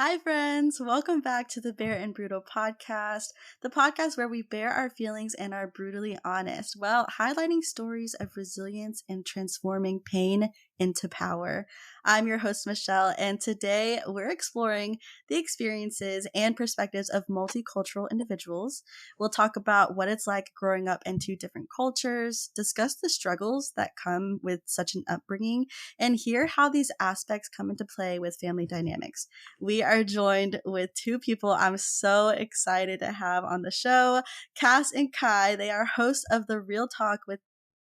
Hi, friends. Welcome back to the Bare and Brutal podcast, the podcast where we bare our feelings and are brutally honest while highlighting stories of resilience and transforming pain into power. I'm your host, Michelle, and today we're exploring the experiences and perspectives of multicultural individuals. We'll talk about what it's like growing up in two different cultures, discuss the struggles that come with such an upbringing, and hear how these aspects come into play with family dynamics. We are joined with two people I'm so excited to have on the show, Kas and Kai. They are hosts of the Real Talk with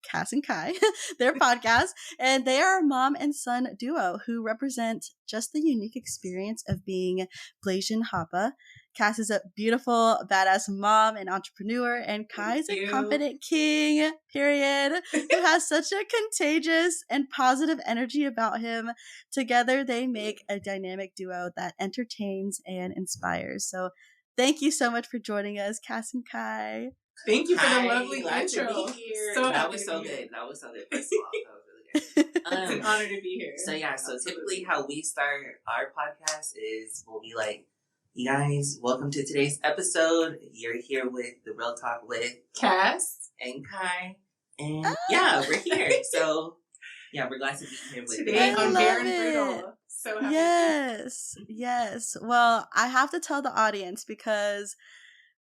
Kas and Kai, their podcast, and they are a mom and son duo who represent just the unique experience of being Blasian Hapa. Kas is a beautiful, badass mom and entrepreneur, and Kai is a confident king, period, who has such a contagious and positive energy about him. Together, they make a dynamic duo that entertains and inspires. So thank you so much for joining us, Kas and Kai. Thank you for the lovely intro. That was so good. First of all, that was really good. It's an honor to be here. So typically how we start our podcast is we'll be like, you guys, welcome to today's episode. You're here with the Real Talk with Kas and Kai. And we're here. So we're glad to be here with today on Bare and Brutal. So happy. Yes. Well, I have to tell the audience because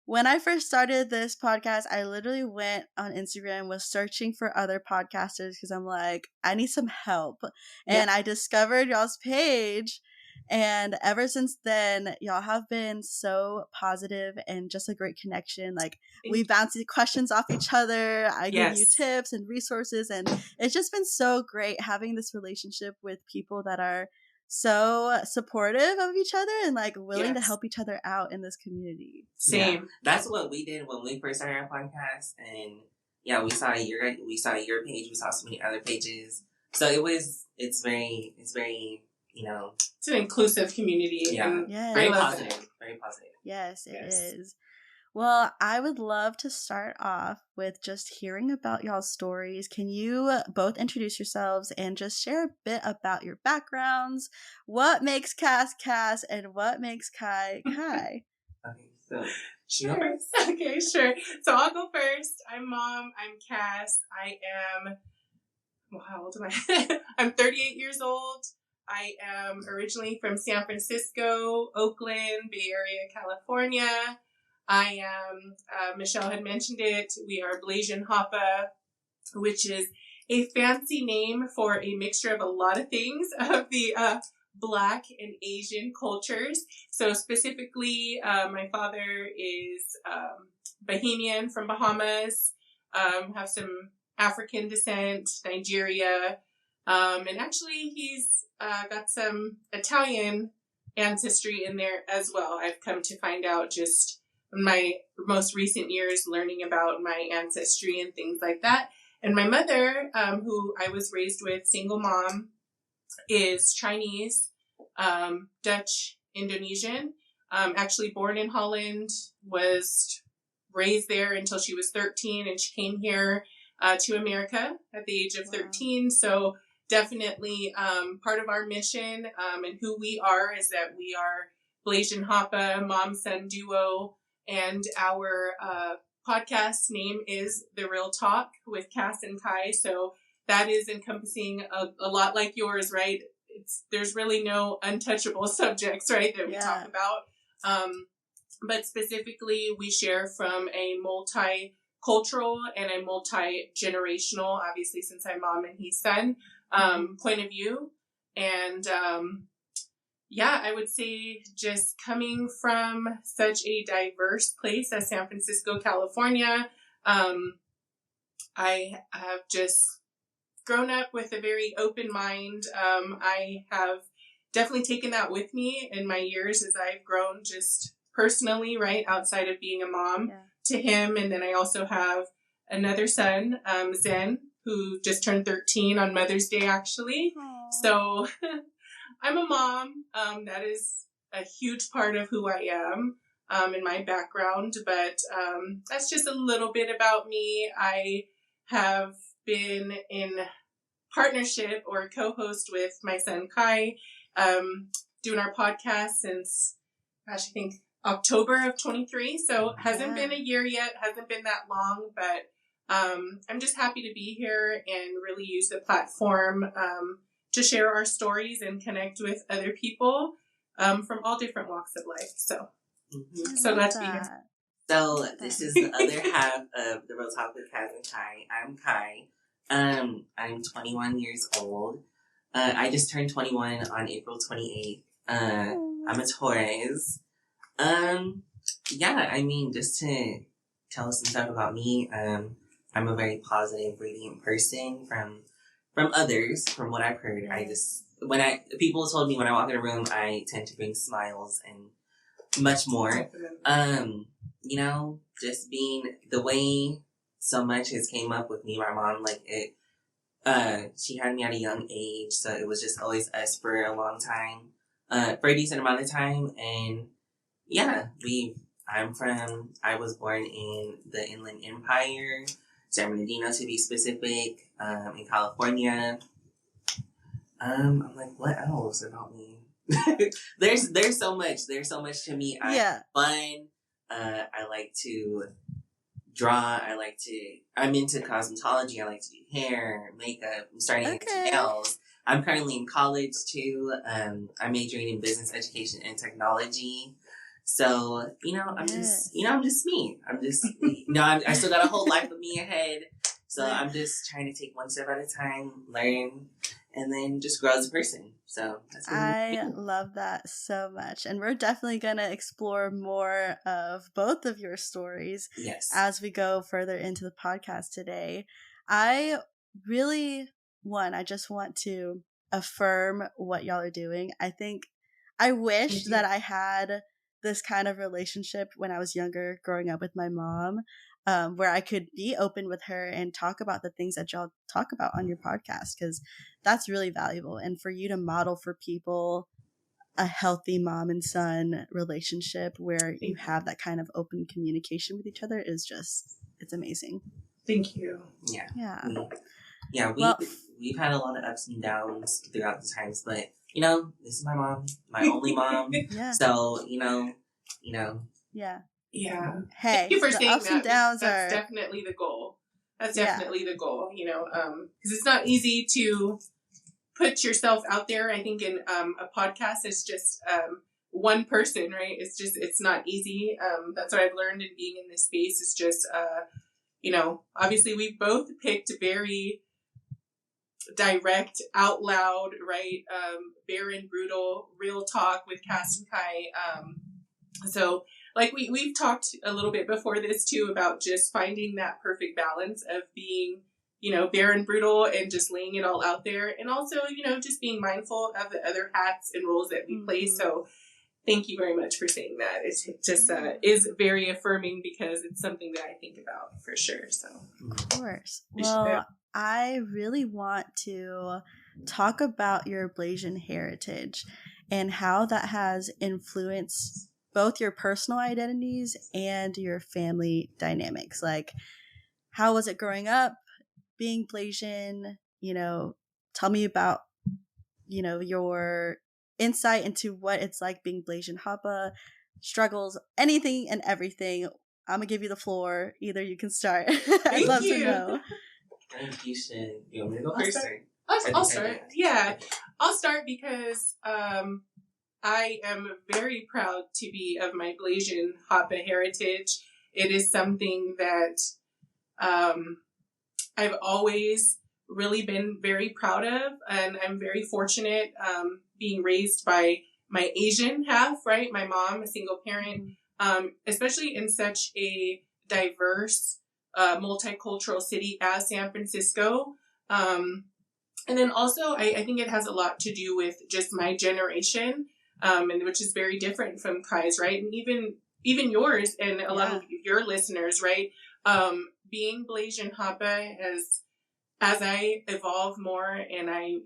when I first started this podcast, I literally went on Instagram, was searching for other podcasters because I'm like, I need some help. And I discovered y'all's page. And ever since then, y'all have been so positive and just a great connection. Like, we bounce questions off each other. I give you tips and resources. And it's just been so great having this relationship with people that are so supportive of each other and like willing to help each other out in this community. Same. Yeah, that's what we did when we first started our podcast, and we saw your page, we saw so many other pages. So it's very it's an inclusive community. Yeah, very positive. Very positive. Yes, it is. Well, I would love to start off with just hearing about y'all's stories. Can you both introduce yourselves and just share a bit about your backgrounds? What makes Kas Kas and what makes Kai Kai? Okay, so sure. Okay, sure. So I'll go first. I'm Mom. I'm Kas. I am, how old am I? I'm 38 years old. I am originally from San Francisco, Oakland, Bay Area, California. I am, Michelle had mentioned it, we are Blasian Hapa, which is a fancy name for a mixture of a lot of things of the Black and Asian cultures. So specifically, my father is Bahamian from Bahamas, have some African descent, Nigeria, and actually he's got some Italian ancestry in there as well. I've come to find out just in my most recent years learning about my ancestry and things like that. And my mother, who I was raised with, single mom, is Chinese, Dutch, Indonesian, actually born in Holland, was raised there until she was 13, and she came here to America at the age of 13. So definitely part of our mission and who we are is that we are Blasian Hapa, mom-son duo, and our podcast name is The Real Talk with Kas and Kai. So that is encompassing a lot like yours, right? There's really no untouchable subjects, right, that we talk about. But specifically, we share from a multicultural and a multi-generational, obviously since I'm mom and he's son, point of view. And I would say just coming from such a diverse place as San Francisco, California, I have just grown up with a very open mind. I have definitely taken that with me in my years as I've grown just personally, right, outside of being a mom to him. And then I also have another son, Zen, who just turned 13 on Mother's Day, actually. Aww. So I'm a mom. That is a huge part of who I am in my background. But that's just a little bit about me. I have been in partnership or co-host with my son Kai doing our podcast since, gosh, I think October of 23. So hasn't been a year yet, hasn't been that long, but I'm just happy to be here and really use the platform to share our stories and connect with other people from all different walks of life. So, so glad to be here. So this is the other half of the Real Talk with Kas and Kai. I'm Kai. I'm 21 years old. I just turned 21 on April 28th. I'm a Taurus. Yeah, I mean, just to tell us some stuff about me, I'm a very positive, radiant person from others, from what I've heard. People told me when I walk in a room, I tend to bring smiles and much more. You know, just being the way so much has came up with me, my mom, like she had me at a young age, so it was just always us for a long time, for a decent amount of time, and yeah, I was born in the Inland Empire, San Bernardino to be specific, in California. I'm like, what else about me? There's so much to me. I'm fun. I like to draw. I'm into cosmetology. I like to do hair, makeup. I'm starting to get into nails. I'm currently in college too. I'm majoring in business education and technology. So, I'm just me. I still got a whole life of me ahead. So I'm just trying to take one step at a time, learn, and then just grow as a person. So that's what I love that so much. And we're definitely going to explore more of both of your stories as we go further into the podcast today. I just want to affirm what y'all are doing. I wish that I had this kind of relationship when I was younger, growing up with my mom, where I could be open with her and talk about the things that y'all talk about on your podcast, because that's really valuable. And for you to model for people a healthy mom and son relationship where you have that kind of open communication with each other is it's amazing. Thank you. Yeah. We've had a lot of ups and downs throughout the times, but this is my mom, my only mom. So, Yeah. Yeah. Hey, thank you for saying ups and downs that's definitely the goal. That's definitely the goal, because it's not easy to put yourself out there. I think in a podcast, it's just one person, right? It's not easy. That's what I've learned in being in this space. It's just, obviously we both picked very direct, out loud, right? Bare and brutal, real talk with Kas and Kai. So like we've talked a little bit before this too about just finding that perfect balance of being, bare and brutal and just laying it all out there. And also, just being mindful of the other hats and roles that we play. So thank you very much for saying that. It just is very affirming because it's something that I think about for sure. So of course. Well, I really want to talk about your Blasian heritage and how that has influenced both your personal identities and your family dynamics. Like, how was it growing up being Blasian? Tell me about, your insight into what it's like being Blasian Hapa, struggles, anything and everything. I'm going to give you the floor. Either you can start. I'd love to know. You want me to go first? I'll start. Yeah, I'll start because I am very proud to be of my Blasian Hapa heritage. It is something that I've always really been very proud of, and I'm very fortunate being raised by my Asian half, right? My mom, a single parent, especially in such a diverse, multicultural city as San Francisco. And then also, I think it has a lot to do with just my generation, and which is very different from Kai's, right? And even yours and a lot of your listeners, right? Being Blasian Hapa as I evolve more and I,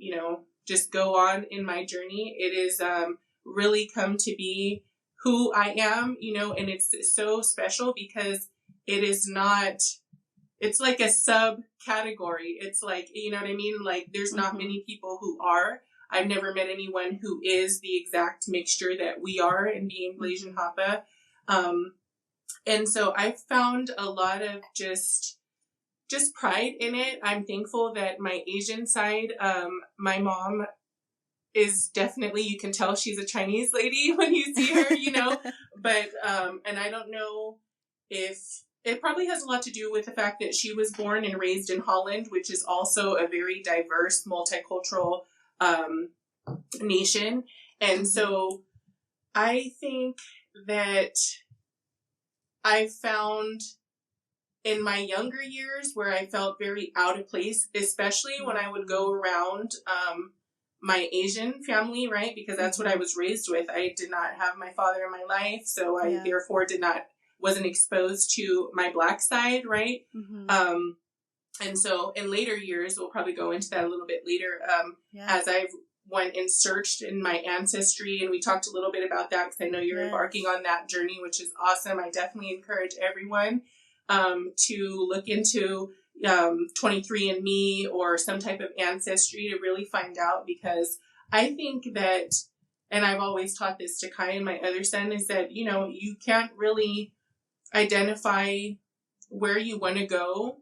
just go on in my journey, it is really come to be who I am, and it's so special because it is not, it's like a subcategory. It's like, you know what I mean? Like there's not many people who are. I've never met anyone who is the exact mixture that we are in being Blasian Hapa. And so I found a lot of just pride in it. I'm thankful that my Asian side, my mom is definitely, you can tell she's a Chinese lady when you see her, you know, but, and I don't know if it probably has a lot to do with the fact that she was born and raised in Holland, which is also a very diverse, multicultural, nation. And so I think that I found in my younger years where I felt very out of place, especially when I would go around my Asian family, right? Because that's what I was raised with. I did not have my father in my life, so I therefore wasn't exposed to my Black side, right? And so in later years, we'll probably go into that a little bit later, as I went and searched in my ancestry, and we talked a little bit about that because I know you're embarking on that journey, which is awesome. I definitely encourage everyone to look into 23andMe or some type of ancestry to really find out, because I think that, and I've always taught this to Kai and my other son, is that, you know, you can't really identify where you want to go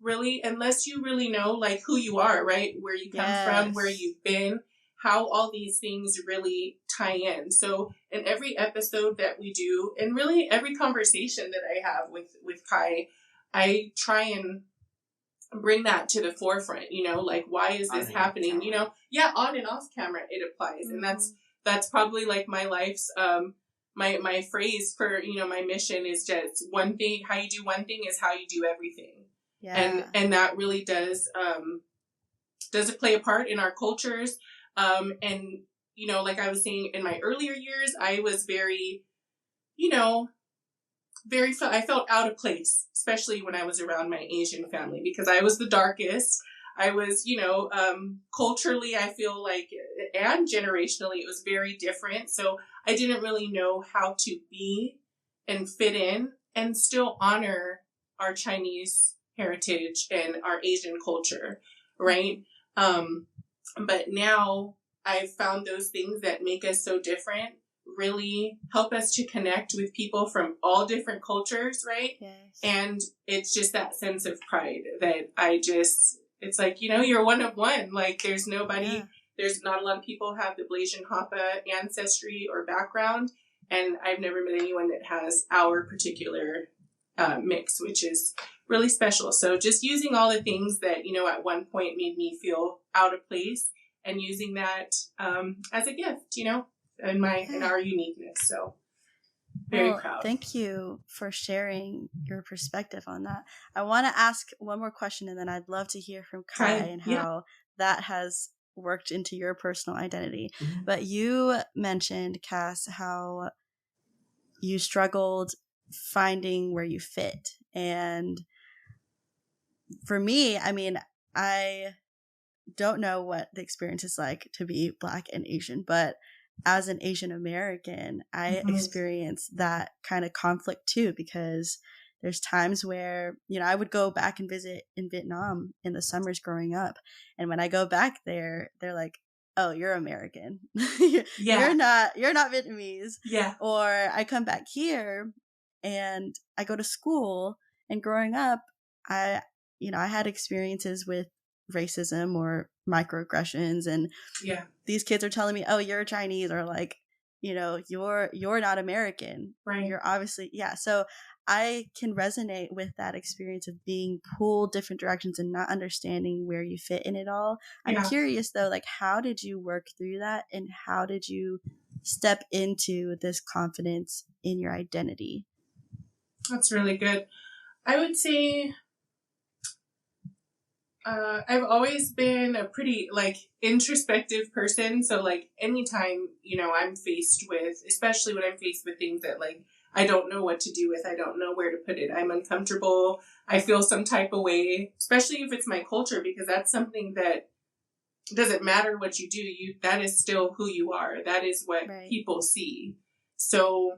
really unless you really know like who you are, right? Where you come from, where you've been, how all these things really tie in. So in every episode that we do, and really every conversation that I have with Kai, I try and bring that to the forefront, you know, like, why is this happening? You know, on and off camera, it applies. And that's probably like my life's, my phrase for, you know, my mission is just one thing. How you do one thing is how you do everything. And that really does it play a part in our cultures. And, you know, like I was saying, in my earlier years, I was very, you know, I felt out of place, especially when I was around my Asian family, because I was the darkest. I was, you know, culturally, I feel like, and generationally, it was very different. So I didn't really know how to be and fit in and still honor our Chinese heritage and our Asian culture, right? But now I've found those things that make us so different really help us to connect with people from all different cultures, right? And it's just that sense of pride that it's like, you know, you're one of one. Like, there's nobody, there's not a lot of people have the Blasian Hapa ancestry or background, and I've never met anyone that has our particular mix, which is really special. So just using all the things that, you know, at one point made me feel out of place, and using that as a gift, you know, in our uniqueness. So very proud. Thank you for sharing your perspective on that. I want to ask one more question, and then I'd love to hear from Kai and how that has worked into your personal identity. But you mentioned, Kas, how you struggled finding where you fit. And for me, I mean, I don't know what the experience is like to be Black and Asian, but as an Asian American, I experience that kind of conflict too, because there's times where, you know, I would go back and visit in Vietnam in the summers growing up. And when I go back there, they're like, oh, you're American. You're not Vietnamese. Or I come back here and I go to school, and growing up, I had experiences with racism or microaggressions, and these kids are telling me, oh, you're Chinese, or like, you know, you're not American, right? You're obviously so I can resonate with that experience of being pulled different directions and not understanding where you fit in it all. I'm curious though, like, how did you work through that, and how did you step into this confidence in your identity? That's really good. I would say I've always been a pretty, like, introspective person. So, like, anytime, you know, I'm faced with, especially when I'm faced with things that, like, I don't know what to do with, I don't know where to put it, I'm uncomfortable, I feel some type of way, especially if it's my culture, because that's something that doesn't matter what you do, that is still who you are. That is what people see. So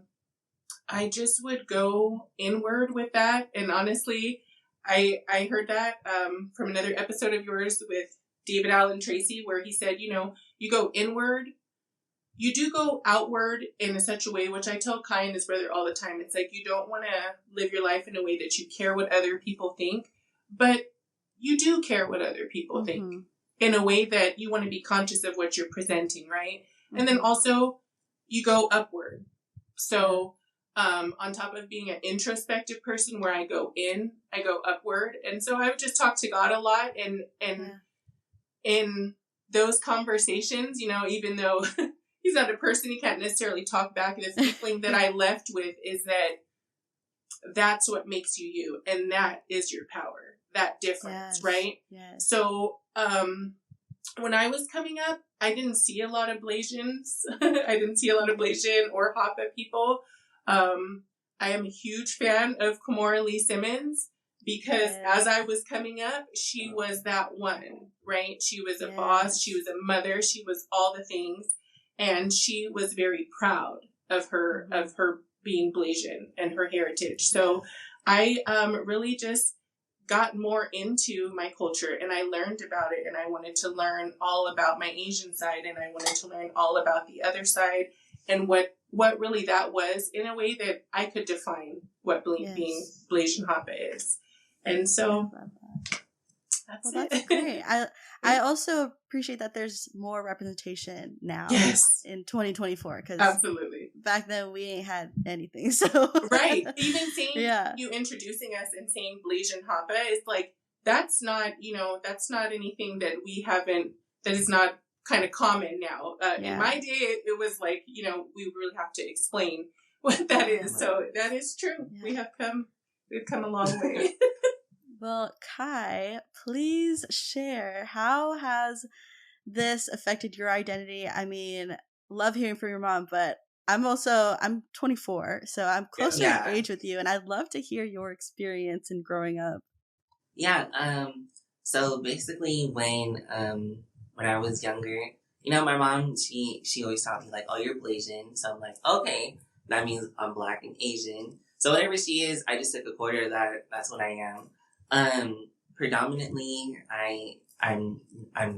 I just would go inward with that. And honestly, I heard that from another episode of yours with David Allen Tracy, where he said, you know, you go inward, you do go outward in such a way, which I tell Kai and his brother all the time. It's like, you don't want to live your life in a way that you care what other people think, but you do care what other people think in a way that you want to be conscious of what you're presenting, right? And then also you go upward. So on top of being an introspective person where I go in, I go upward. And so I would just talk to God a lot. And in those conversations, you know, even though he's not a person, he can't necessarily talk back. The feeling that I left with is that that's what makes you you. And that is your power, that difference, right? Yes. So when I was coming up, I didn't see a lot of Blasians. I didn't see a lot of Blasian or Hapa people. I am a huge fan of Kimora Lee Simmons because as I was coming up, she was that one, right? She was a boss. She was a mother. She was all the things. And she was very proud of her being Blasian and her heritage. So I really just got more into my culture and I learned about it, and I wanted to learn all about my Asian side, and I wanted to learn all about the other side and what really that was in a way that I could define what being Blasian Hapa is. And so that's great. I also appreciate that there's more representation now in 2024 because absolutely back then we ain't had anything. So right, even seeing you introducing us and saying Blasian Hapa is like that's not anything that we haven't, that is not kind of common now. In my day, it was like, you know, we really have to explain what that is. So that is true. Yeah. We've come a long way. Well, Kai, please share, how has this affected your identity? I mean, love hearing from your mom, but I'm 24, so I'm closer in age with you, and I'd love to hear your experience in growing up. Yeah, so basically when I was younger, you know, my mom, she always taught me, like, oh, you're Blasian. So I'm like, okay, that means I'm Black and Asian. So whatever she is, I just took a quarter of that. That's what I am. Predominantly, I'm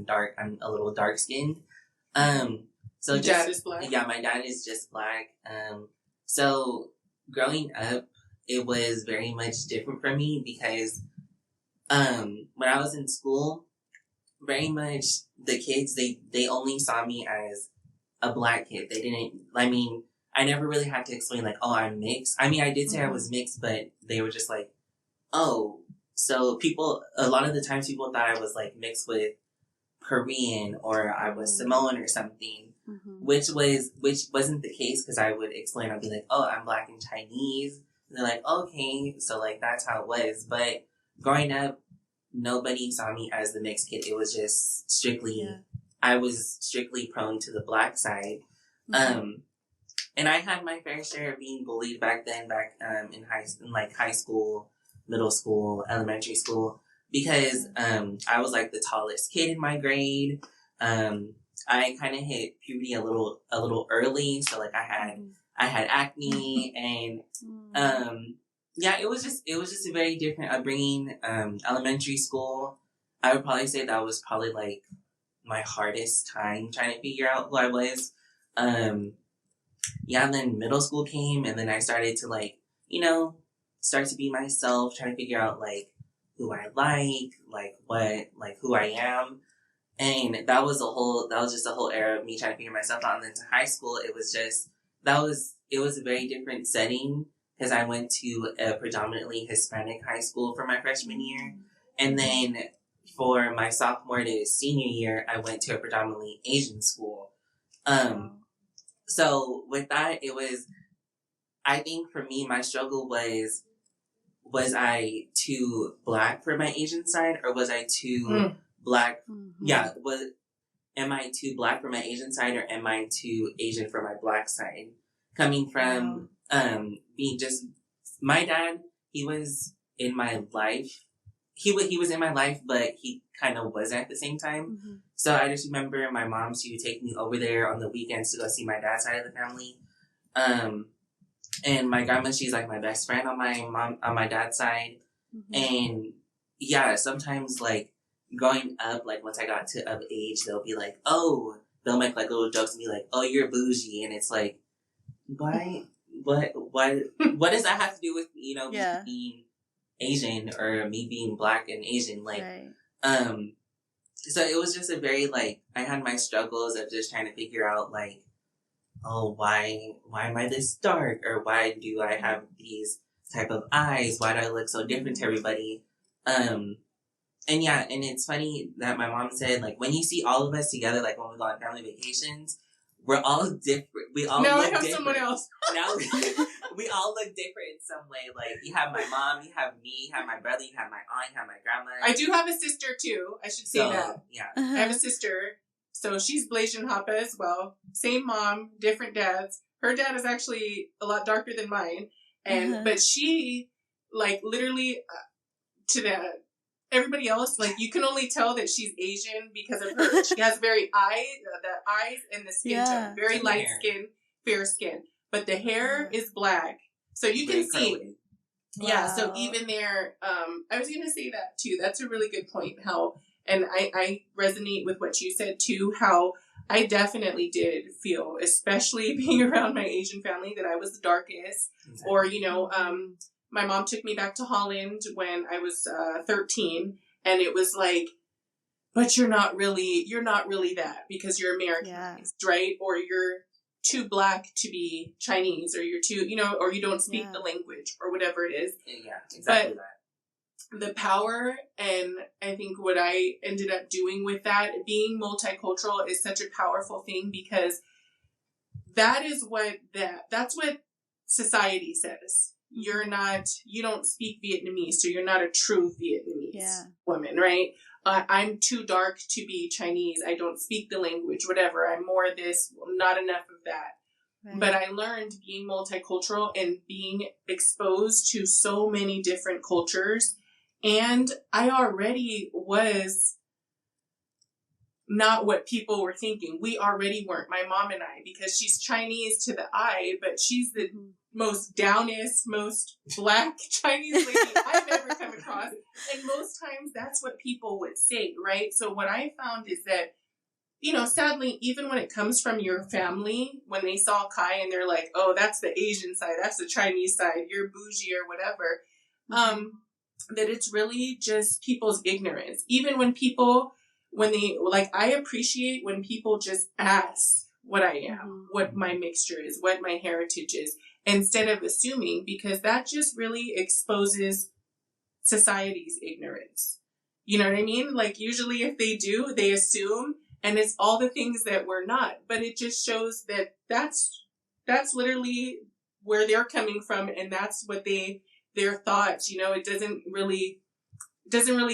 dark. I'm a little dark skinned. So your dad is Black? Yeah, my dad is just Black. So growing up, it was very much different for me because, when I was in school, very much the kids, they only saw me as a Black kid. They didn't, I mean, I never really had to explain, like, oh, I'm mixed. I mean, I did say I was mixed, but they were just like, oh. So a lot of the times people thought I was, like, mixed with Korean or I was Samoan or something, which wasn't the case because I would explain. I'd be like, oh, I'm Black and Chinese. And they're like, okay. So, like, that's how it was. But growing up, nobody saw me as the mixed kid. It was just strictly, I was strictly prone to the Black side. And I had my fair share of being bullied back in high school, middle school, elementary school, because I was like the tallest kid in my grade. I kind of hit puberty a little early, so like I had acne, and it was just a very different upbringing. Elementary school, I would probably say that was probably like my hardest time trying to figure out who I was. And then middle school came, and then I started to, like, you know, start to be myself, trying to figure out, like, who I like what, like, who I am. And that was just a whole era of me trying to figure myself out. And then to high school, it was a very different setting because I went to a predominantly Hispanic high school for my freshman year. And then for my sophomore to senior year, I went to a predominantly Asian school. So with that, it was, I think for me, my struggle was I too Black for my Asian side, or was I too Black? Yeah, am I too Black for my Asian side, or am I too Asian for my Black side? Coming from being just, my dad, he was in my life. He was in my life, but he kind of wasn't at the same time. So I just remember my mom, she would take me over there on the weekends to go see my dad's side of the family. And my grandma, she's like my best friend on my dad's side. And yeah, sometimes like growing up, like, once I got to of age, they'll be like, oh, they'll make, like, little jokes and be like, oh, you're bougie. And it's like, why, what does that have to do with, you know, me being Asian or me being Black and Asian? Like, so it was just a very, like, I had my struggles of just trying to figure out, like, oh, why am I this dark? Or why do I have these type of eyes? Why do I look so different to everybody? And yeah, and it's funny that my mom said, like, when you see all of us together, like, when we go on family vacations, we're all different. We all now look I have different. Someone else. Now we all look different in some way. Like, you have my mom, you have me, you have my brother, you have my aunt, you have my grandma. I do have a sister, too. I should say that. Yeah. I have a sister. So she's Blasian Hapa as well. Same mom, different dads. Her dad is actually a lot darker than mine. And but she, like, literally, to everybody else, like, you can only tell that she's Asian because of her. She has the eyes and the skin tone. Very light skin, fair skin. But the hair is Black. So you can see. Wow. Yeah, so even there, I was going to say that too. That's a really good point. And I resonate with what you said too, how I definitely did feel, especially being around my Asian family, that I was the darkest. Exactly. Or, you know, my mom took me back to Holland when I was 13, and it was like, but you're not really that because you're Americanized, right? Or you're too Black to be Chinese, or you're too, you know, or you don't speak the language, or whatever it is. Yeah, exactly. But the power, and I think what I ended up doing with that, being multicultural, is such a powerful thing, because that's what society says. You don't speak Vietnamese, so you're not a true Vietnamese woman, right? I'm too dark to be Chinese. I don't speak the language, whatever. I'm more this, not enough of that. Right. But I learned being multicultural and being exposed to so many different cultures. And I already was not what people were thinking. We already weren't, my mom and I, because she's Chinese to the eye, but she's the most downest, most Black Chinese lady I've ever come across. And most times that's what people would say, right? So what I found is that, you know, sadly, even when it comes from your family, when they saw Kai and they're like, oh, that's the Asian side, that's the Chinese side, you're bougie or whatever, that it's really just people's ignorance. Even when they, like, I appreciate when people just ask what I am, what my mixture is, what my heritage is, instead of assuming, because that just really exposes society's ignorance. You know what I mean? Like, usually if they do, they assume, and it's all the things that we're not. But it just shows that that's literally where they're coming from, and that's what their thoughts, you know. It doesn't really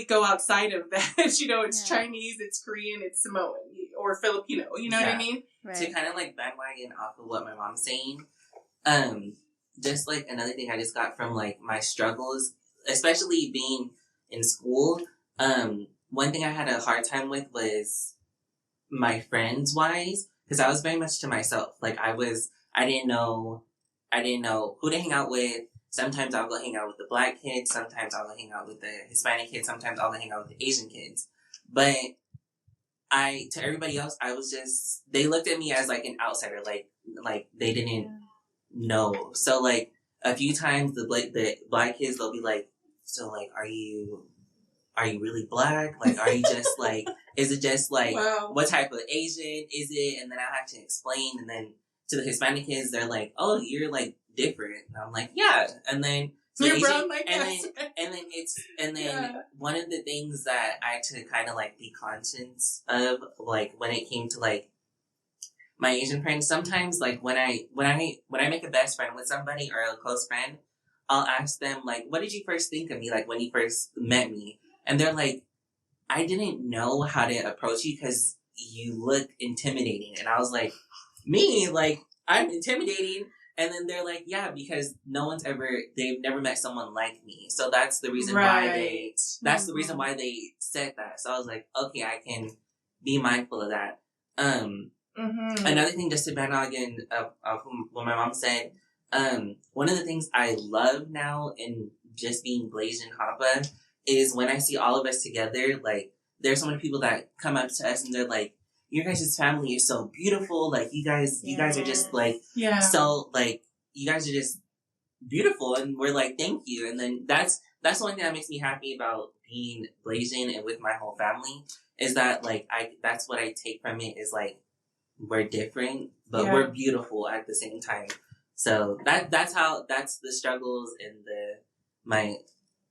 go outside of that. You know, it's Chinese, it's Korean, it's Samoan or Filipino. You know what I mean? Right. To kind of like bandwagon off of what my mom's saying, just like another thing I just got from like my struggles, especially being in school. One thing I had a hard time with was my friends wise, because I was very much to myself. Like I didn't know who to hang out with. Sometimes I'll go hang out with the Black kids. Sometimes I'll go hang out with the Hispanic kids. Sometimes I'll go hang out with the Asian kids. But to everybody else, they looked at me as like an outsider. Like they didn't know. So like a few times the Black kids, they'll be like, so like, are you really Black? Like, are you just like, is it just like, what type of Asian is it? And then I have to explain. And then to the Hispanic kids, they're like, oh, you're like different. And I'm like, yeah. And then you're brown like us. And then one of the things that I had to kind of like be conscious of, like when it came to like my Asian friends, sometimes like when I make a best friend with somebody or a close friend, I'll ask them like, what did you first think of me? Like when you first met me? And they're like, I didn't know how to approach you because you look intimidating. And I was like, me? Like, I'm intimidating? And then they're like, yeah, because they've never met someone like me. So that's the reason the reason why they said that. So I was like, okay, I can be mindful of that. Another thing, just to bandwagon of what my mom said, one of the things I love now in just being Blasian Hapa is when I see all of us together, like there's so many people that come up to us and they're like, your guys' family is so beautiful. Like, you guys are just, like, so, like, you guys are just beautiful. And we're like, thank you. And then that's the one thing that makes me happy about being Blasian and with my whole family is that, like, that's what I take from it is, like, we're different, but we're beautiful at the same time. So that's the struggles and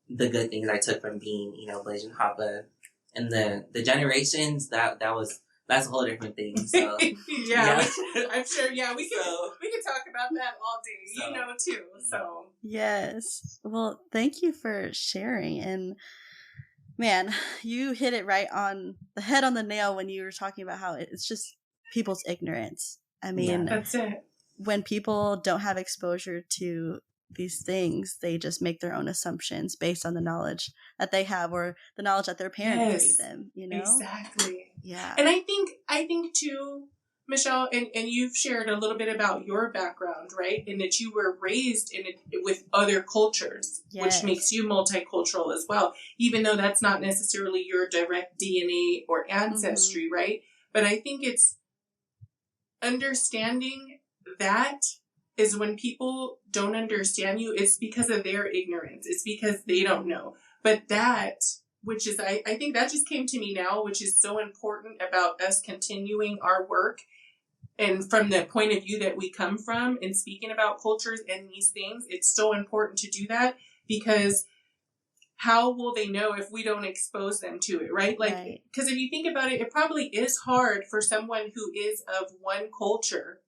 the good things I took from being, you know, Blasian Hapa. And the generations, that's a whole different thing. So I'm sure. Yeah, we can talk about that all day. So, you know, too. So yes. Well, thank you for sharing. And man, you hit it right on the head on the nail when you were talking about how it's just people's ignorance. I mean, that's it. When people don't have exposure to these things, they just make their own assumptions based on the knowledge that they have or the knowledge that their parents gave them, you know? Exactly. Yeah. And I think too, Michelle, and you've shared a little bit about your background, right? And that you were raised with other cultures, which makes you multicultural as well, even though that's not necessarily your direct DNA or ancestry, right? But I think it's understanding that is when people don't understand you, it's because of their ignorance. It's because they don't know. But that, which is, I think that just came to me now, which is so important about us continuing our work. And from the point of view that we come from and speaking about cultures and these things, it's so important to do that because how will they know if we don't expose them to it, right? Like, because if you think about it, it probably is hard for someone who is of one culture,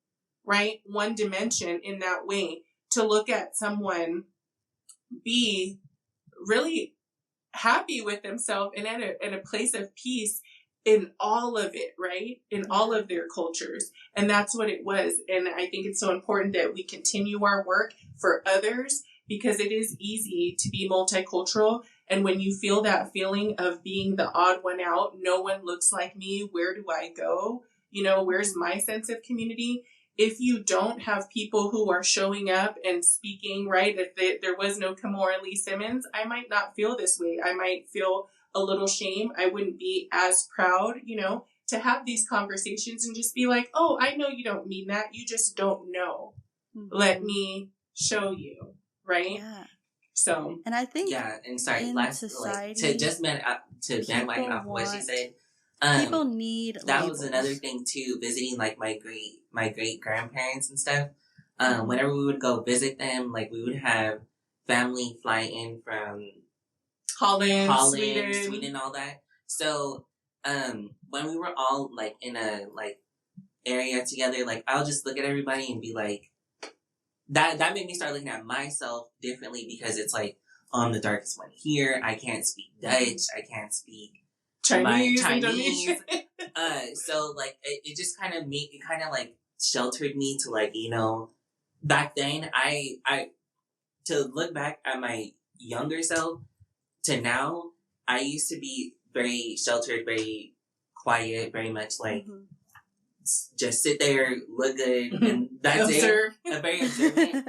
right? One dimension in that way to look at someone be really happy with themselves and at a place of peace in all of it, right? In all of their cultures. And that's what it was. And I think it's so important that we continue our work for others because it is easy to be multicultural. And when you feel that feeling of being the odd one out, no one looks like me, where do I go? You know, where's my sense of community? If you don't have people who are showing up and speaking, right, if there was no Kimora Lee Simmons, I might not feel this way. I might feel a little shame. I wouldn't be as proud, you know, to have these conversations and just be like, oh, I know you don't mean that. You just don't know. Let me show you, right? Yeah. So. And I think and sorry, last, society, like, to bandwagon off what she said, people need that labels. Was another thing too, visiting like my great grandparents and stuff. Whenever we would go visit them, like we would have family fly in from Holland, Sweden, all that. So when we were all like in a like area together, like I'll just look at everybody and be like, that made me start looking at myself differently because it's like, oh, I'm the darkest one here. I can't speak Dutch. I can't speak Chinese. So like it just kind of like sheltered me to like, you know, back then I to look back at my younger self to now, I used to be very sheltered, very quiet, very much like just sit there, look good, and that's it. Very observant.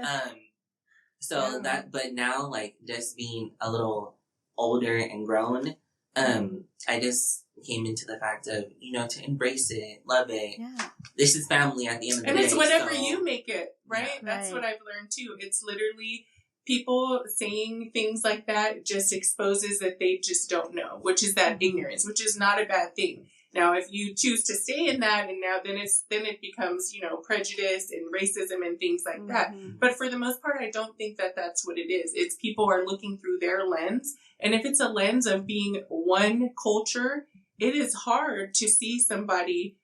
But now like just being a little older and grown, I just came into the fact of, you know, to embrace it, love it. Yeah. This is family at the end of the day. And it's whatever you make it, right? Yeah. That's what I've learned too. It's literally people saying things like that just exposes that they just don't know, which is that ignorance, which is not a bad thing. Now, if you choose to stay in that, and now then it becomes, you know, prejudice and racism and things like that. But for the most part, I don't think that that's what it is. It's people are looking through their lens. And if it's a lens of being one culture, it is hard to see somebody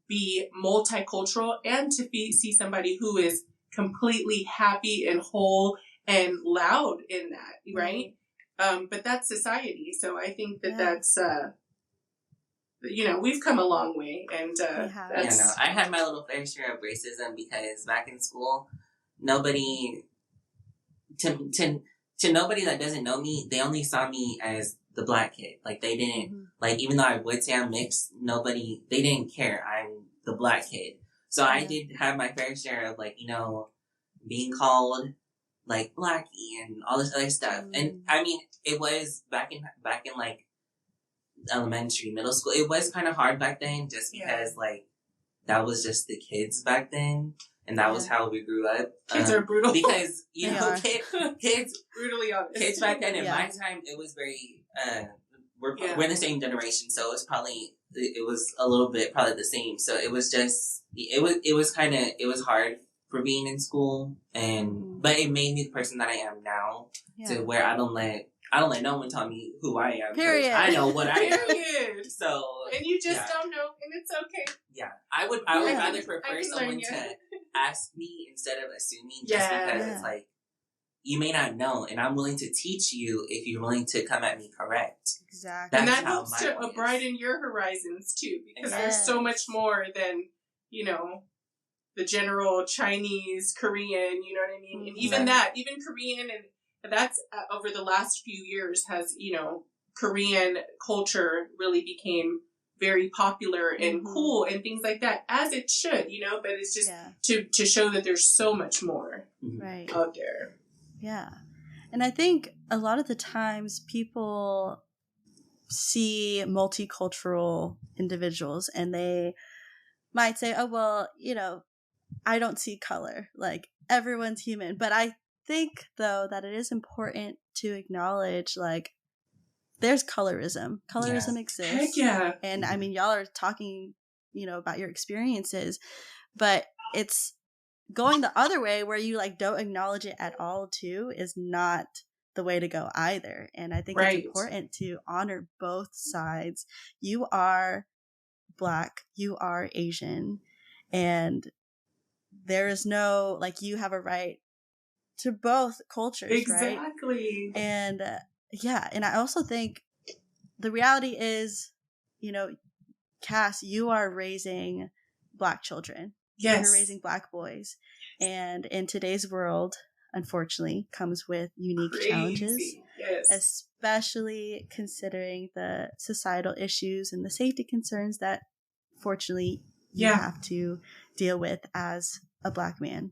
be multicultural and to see somebody who is completely happy and whole and loud in that, right? But that's society. So I think that that's... you know, we've come a long way, and I had my little fair share of racism because back in school, nobody to nobody that doesn't know me, they only saw me as the black kid. Like they didn't like, even though I would say I'm mixed, they didn't care. I'm the black kid, so I did have my fair share of like, you know, being called like blackie and all this other stuff. And I mean, it was back in like elementary, middle school. It was kind of hard back then just because, like, that was just the kids back then. And that was how we grew up. Kids are brutal. Because, you know, kids brutally honest. Kids back then, in my time, it was very, we're in the same generation, so it was a little bit probably the same. So it was just, it was hard for being in school, but it made me the person that I am now, to where I don't let no one tell me who I am. Period. I know what I am. Period. So, and you just don't know, and it's okay. Yeah, I would rather prefer someone to ask me instead of assuming, just because it's like, you may not know, and I'm willing to teach you if you're willing to come at me correct. Exactly. And that helps to brighten your horizons too, because there's so much more than, you know, the general Chinese, Korean, you know what I mean? And even Korean, and that's over the last few years has, you know, Korean culture really became very popular and cool and things like that, as it should, you know, but it's just to show that there's so much more out there. Yeah. And I think a lot of the times people see multicultural individuals and they might say, oh, well, you know, I don't see color. Like, everyone's human. But I think, though, that it is important to acknowledge, like, there's colorism. Colorism exists. Heck yeah. And I mean, y'all are talking, you know, about your experiences, but it's going the other way where you like don't acknowledge it at all too is not the way to go either. And I think it's important to honor both sides. You are Black, you are Asian, and there is no, like, you have a right to both cultures, exactly. Right? And and I also think the reality is, you know, Kas, you are raising Black children. Yes. You're raising Black boys. And in today's world, unfortunately, comes with unique challenges. Yes. Especially considering the societal issues and the safety concerns that, fortunately, you have to deal with as a Black man.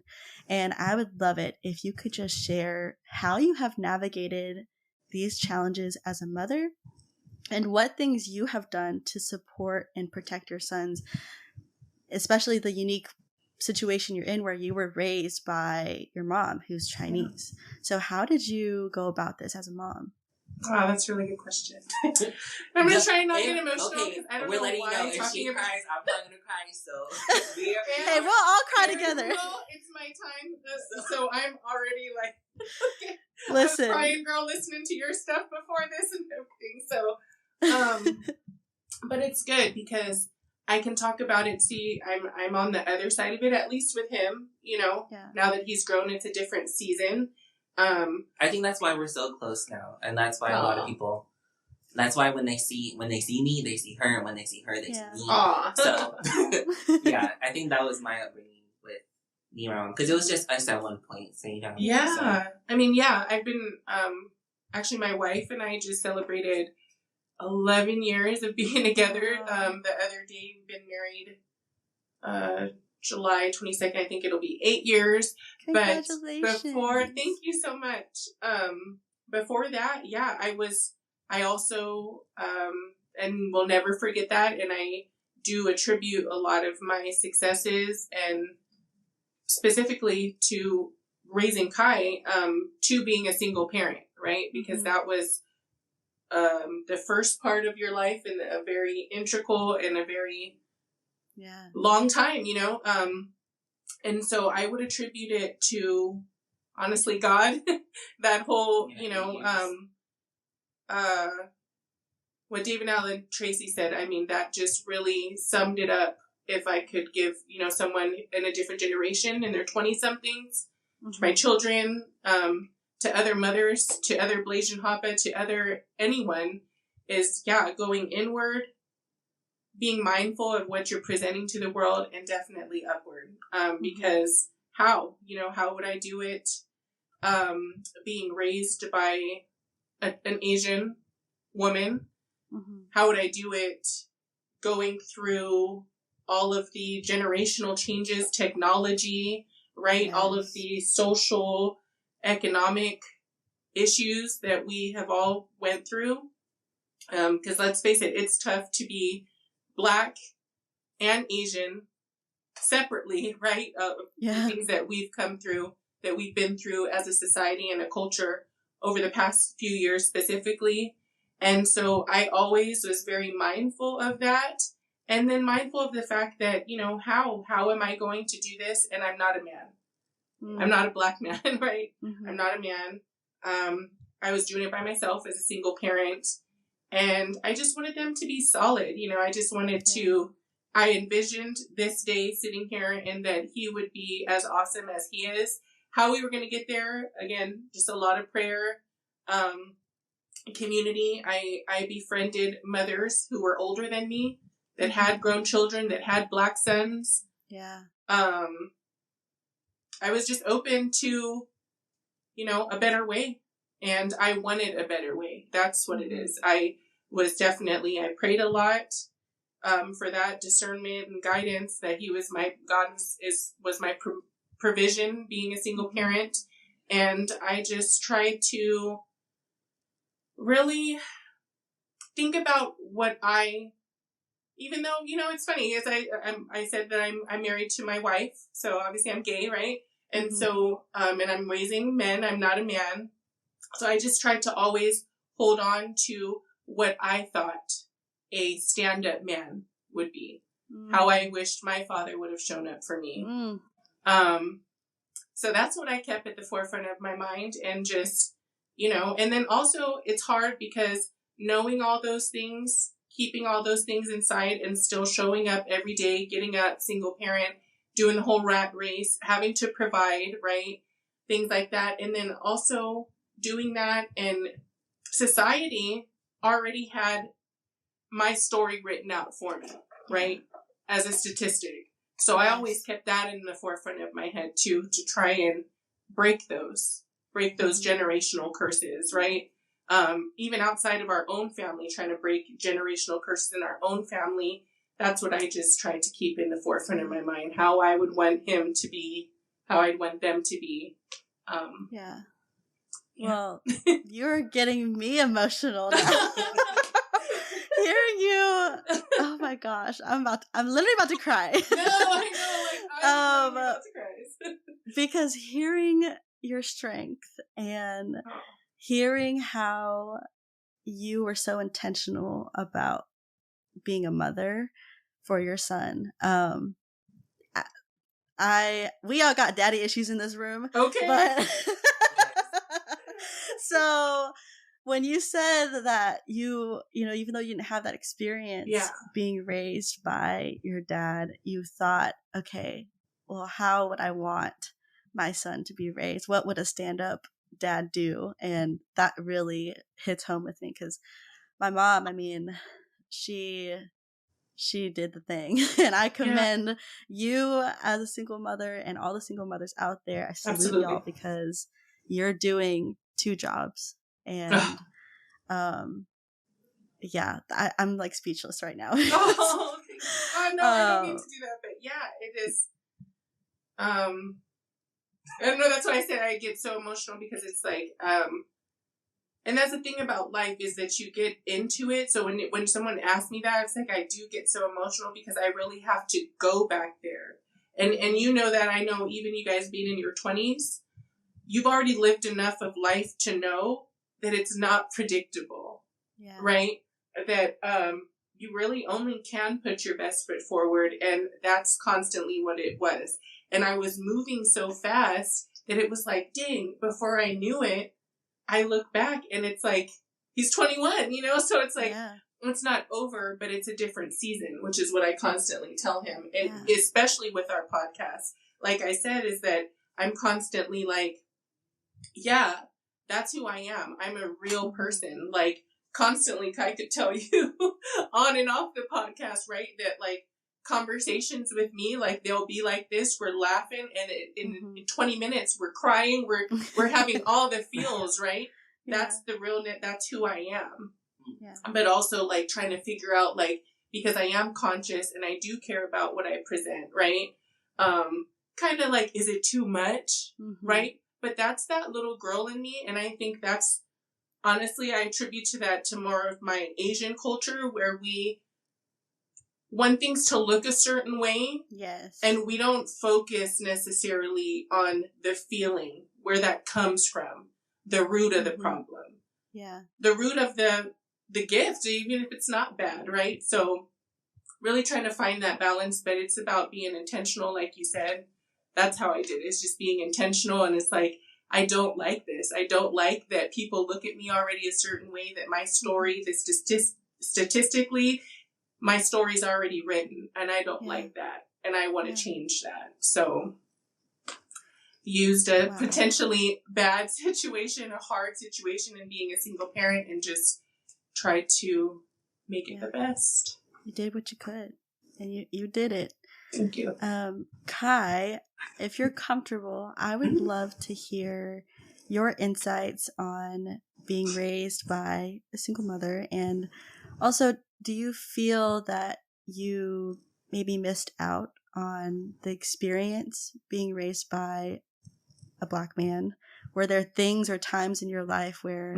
And I would love it if you could just share how you have navigated these challenges as a mother and what things you have done to support and protect your sons, especially the unique situation you're in where you were raised by your mom who's Chinese. So how did you go about this as a mom? Wow, that's a really good question. I'm going to try and not get emotional because I don't know why I'm if talking she about... cries, I'm not going to cry, so... Hey, we'll all cry together. It's my time, so I'm already like... Listen. I was crying, girl, listening to your stuff before this and everything, so... but it's good because I can talk about it. See, I'm on the other side of it, at least with him, you know, now that he's grown, it's a different season. I think that's why we're so close now, and that's why a lot of people. That's why when they see me, they see her, and when they see her, they see me. Aww. So, I think that was my upbringing with me around because it was just us at one point. So yeah, so. I mean, I've been actually my wife and I just celebrated 11 years of being together. The other day, we've been married. July 22nd, I think it'll be 8 years. Congratulations. But thank you so much. Before that, I also, and we'll never forget that. And I do attribute a lot of my successes and specifically to raising Kai, to being a single parent, right? Because that was, the first part of your life and a very integral and a very long time, you know? And so I would attribute it to, honestly, God, that whole, you know, what David Allen Tracy said, I mean, that just really summed it up. If I could give, you know, someone in a different generation in their 20-somethings, to my children, to other mothers, to other Blasian Hapa, to other anyone, is, going inward, being mindful of what you're presenting to the world, and definitely upward. Because how would I do it being raised by an Asian woman? How would I do it going through all of the generational changes, technology, right? Yes. All of the social, economic issues that we have all went through. Because let's face it, it's tough to be Black and Asian separately, right? The things that we've come through, that we've been through as a society and a culture over the past few years specifically. And so I always was very mindful of that. And then mindful of the fact that, you know, how am I going to do this? And I'm not a man. I'm not a Black man, right? I'm not a man. I was doing it by myself as a single parent. And I just wanted them to be solid. You know, I just wanted to, I envisioned this day sitting here and that he would be as awesome as he is. How we were going to get there, again, just a lot of prayer, community. I befriended mothers who were older than me, that had grown children, that had Black sons. Yeah. I was just open to, you know, a better way. And I wanted a better way. That's what it is. I prayed a lot for that discernment and guidance, that he was God was my provision, being a single parent. And I just tried to really think about what even though, you know, it's funny, as I said that I'm married to my wife, so obviously I'm gay, right? And so, and I'm raising men, I'm not a man. So I just tried to always hold on to what I thought a stand-up man would be, how I wished my father would have shown up for me. So that's what I kept at the forefront of my mind, and just, you know, and then also it's hard because knowing all those things, keeping all those things inside and still showing up every day, getting up, single parent, doing the whole rat race, having to provide, right? Things like that. And then also doing that, and society already had my story written out for me, right? As a statistic. So I always kept that in the forefront of my head too, to try and break those generational curses, right? Even outside of our own family, trying to break generational curses in our own family. That's what I just tried to keep in the forefront of my mind, how I would want him to be, how I'd want them to be. Well, you're getting me emotional now. Hearing you, oh my gosh, I'm literally about to cry. No, I know, I'm about to cry. Because hearing your strength and hearing how you were so intentional about being a mother for your son, we all got daddy issues in this room. Okay. But so when you said that you know, even though you didn't have that experience being raised by your dad, you thought, okay, well, how would I want my son to be raised? What would a stand-up dad do? And that really hits home with me, because my mom, I mean, she did the thing. And I commend you as a single mother and all the single mothers out there. I salute y'all, because you're doing 2 jobs. And I'm like speechless right now. Oh, okay. No, I don't mean to do that, but it is. I don't know, that's why I said I get so emotional, because it's like, and that's the thing about life, is that you get into it. So when someone asks me that, it's like I do get so emotional, because I really have to go back there. And you know that, I know even you guys being in your 20s, you've already lived enough of life to know that it's not predictable, right? That you really only can put your best foot forward, and that's constantly what it was. And I was moving so fast that it was like, dang, before I knew it, I look back and it's like, he's 21, you know? So it's like, it's not over, but it's a different season, which is what I constantly tell him. And especially with our podcast, like I said, is that I'm constantly like, that's who I am. I'm a real person. Like, constantly, Kai could tell you on and off the podcast, right? That like conversations with me, like they'll be like this. We're laughing, and in 20 minutes we're crying. We're having all the feels, right? That's the realness. That's who I am. But also like trying to figure out, like, because I am conscious and I do care about what I present, right? Kind of like, is it too much, right? But that's that little girl in me, and I think that's honestly, I attribute to more of my Asian culture, where we want things to look a certain way. Yes. And we don't focus necessarily on the feeling, where that comes from, the root of the problem. Yeah. The root of the gift, even if it's not bad, right? So really trying to find that balance, but it's about being intentional, like you said. That's how I did it. It's just being intentional, and it's like, I don't like this. I don't like that people look at me already a certain way, that my story, statistically, my story's already written, and I don't like that, and I want to change that. So used a potentially bad situation, a hard situation in being a single parent, and just tried to make it the best. You did what you could, and you did it. Thank you. Kai, if you're comfortable, I would love to hear your insights on being raised by a single mother, and also, do you feel that you maybe missed out on the experience being raised by a Black man? Were there things or times in your life where,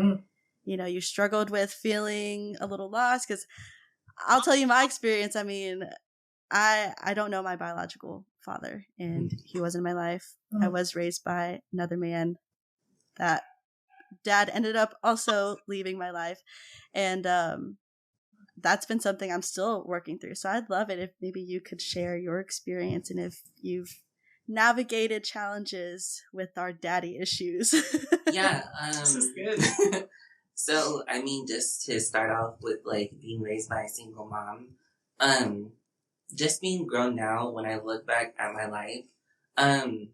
you struggled with feeling a little lost? Because I'll tell you my experience. I mean, I don't know my biological father, and he wasn't in my life. I was raised by another man. That dad ended up also leaving my life. And that's been something I'm still working through. So I'd love it if maybe you could share your experience and if you've navigated challenges with our daddy issues. Yeah. This is good. So, I mean, just to start off with, like, being raised by a single mom, just being grown now, when I look back at my life, I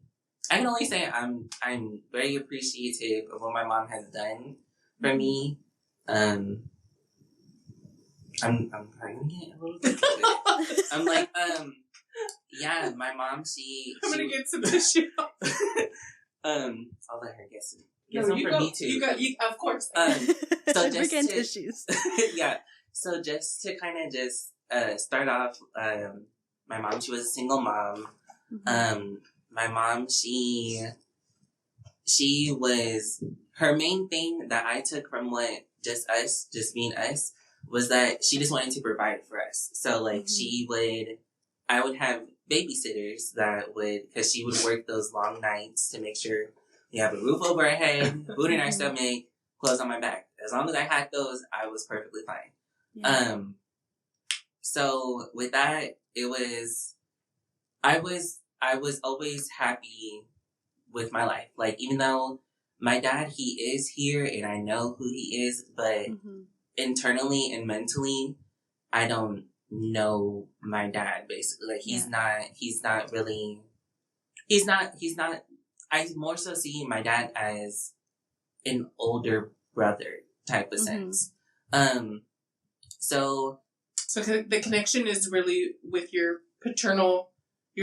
can only say I'm very appreciative of what my mom has done for me. I'm trying to get a little bit. I'm like, yeah, my mom, I'm gonna get some tissue. I'll let her get some. Get some for me too. You of course. So just We're tissues. Yeah. So just to kind of just start off, my mom, she was a single mom. My mom, she was, her main thing that I took from what just being us, was that she just wanted to provide for us. So, like, I would have babysitters that would, because she would work those long nights to make sure we have a roof over our head, food in our stomach, clothes on my back. As long as I had those, I was perfectly fine. Yeah. So with that, I was always happy with my life. Like, even though my dad, he is here and I know who he is, but internally and mentally, I don't know my dad, basically. Like, he's not really, I more so see my dad as an older brother type of sense. So the connection is really with your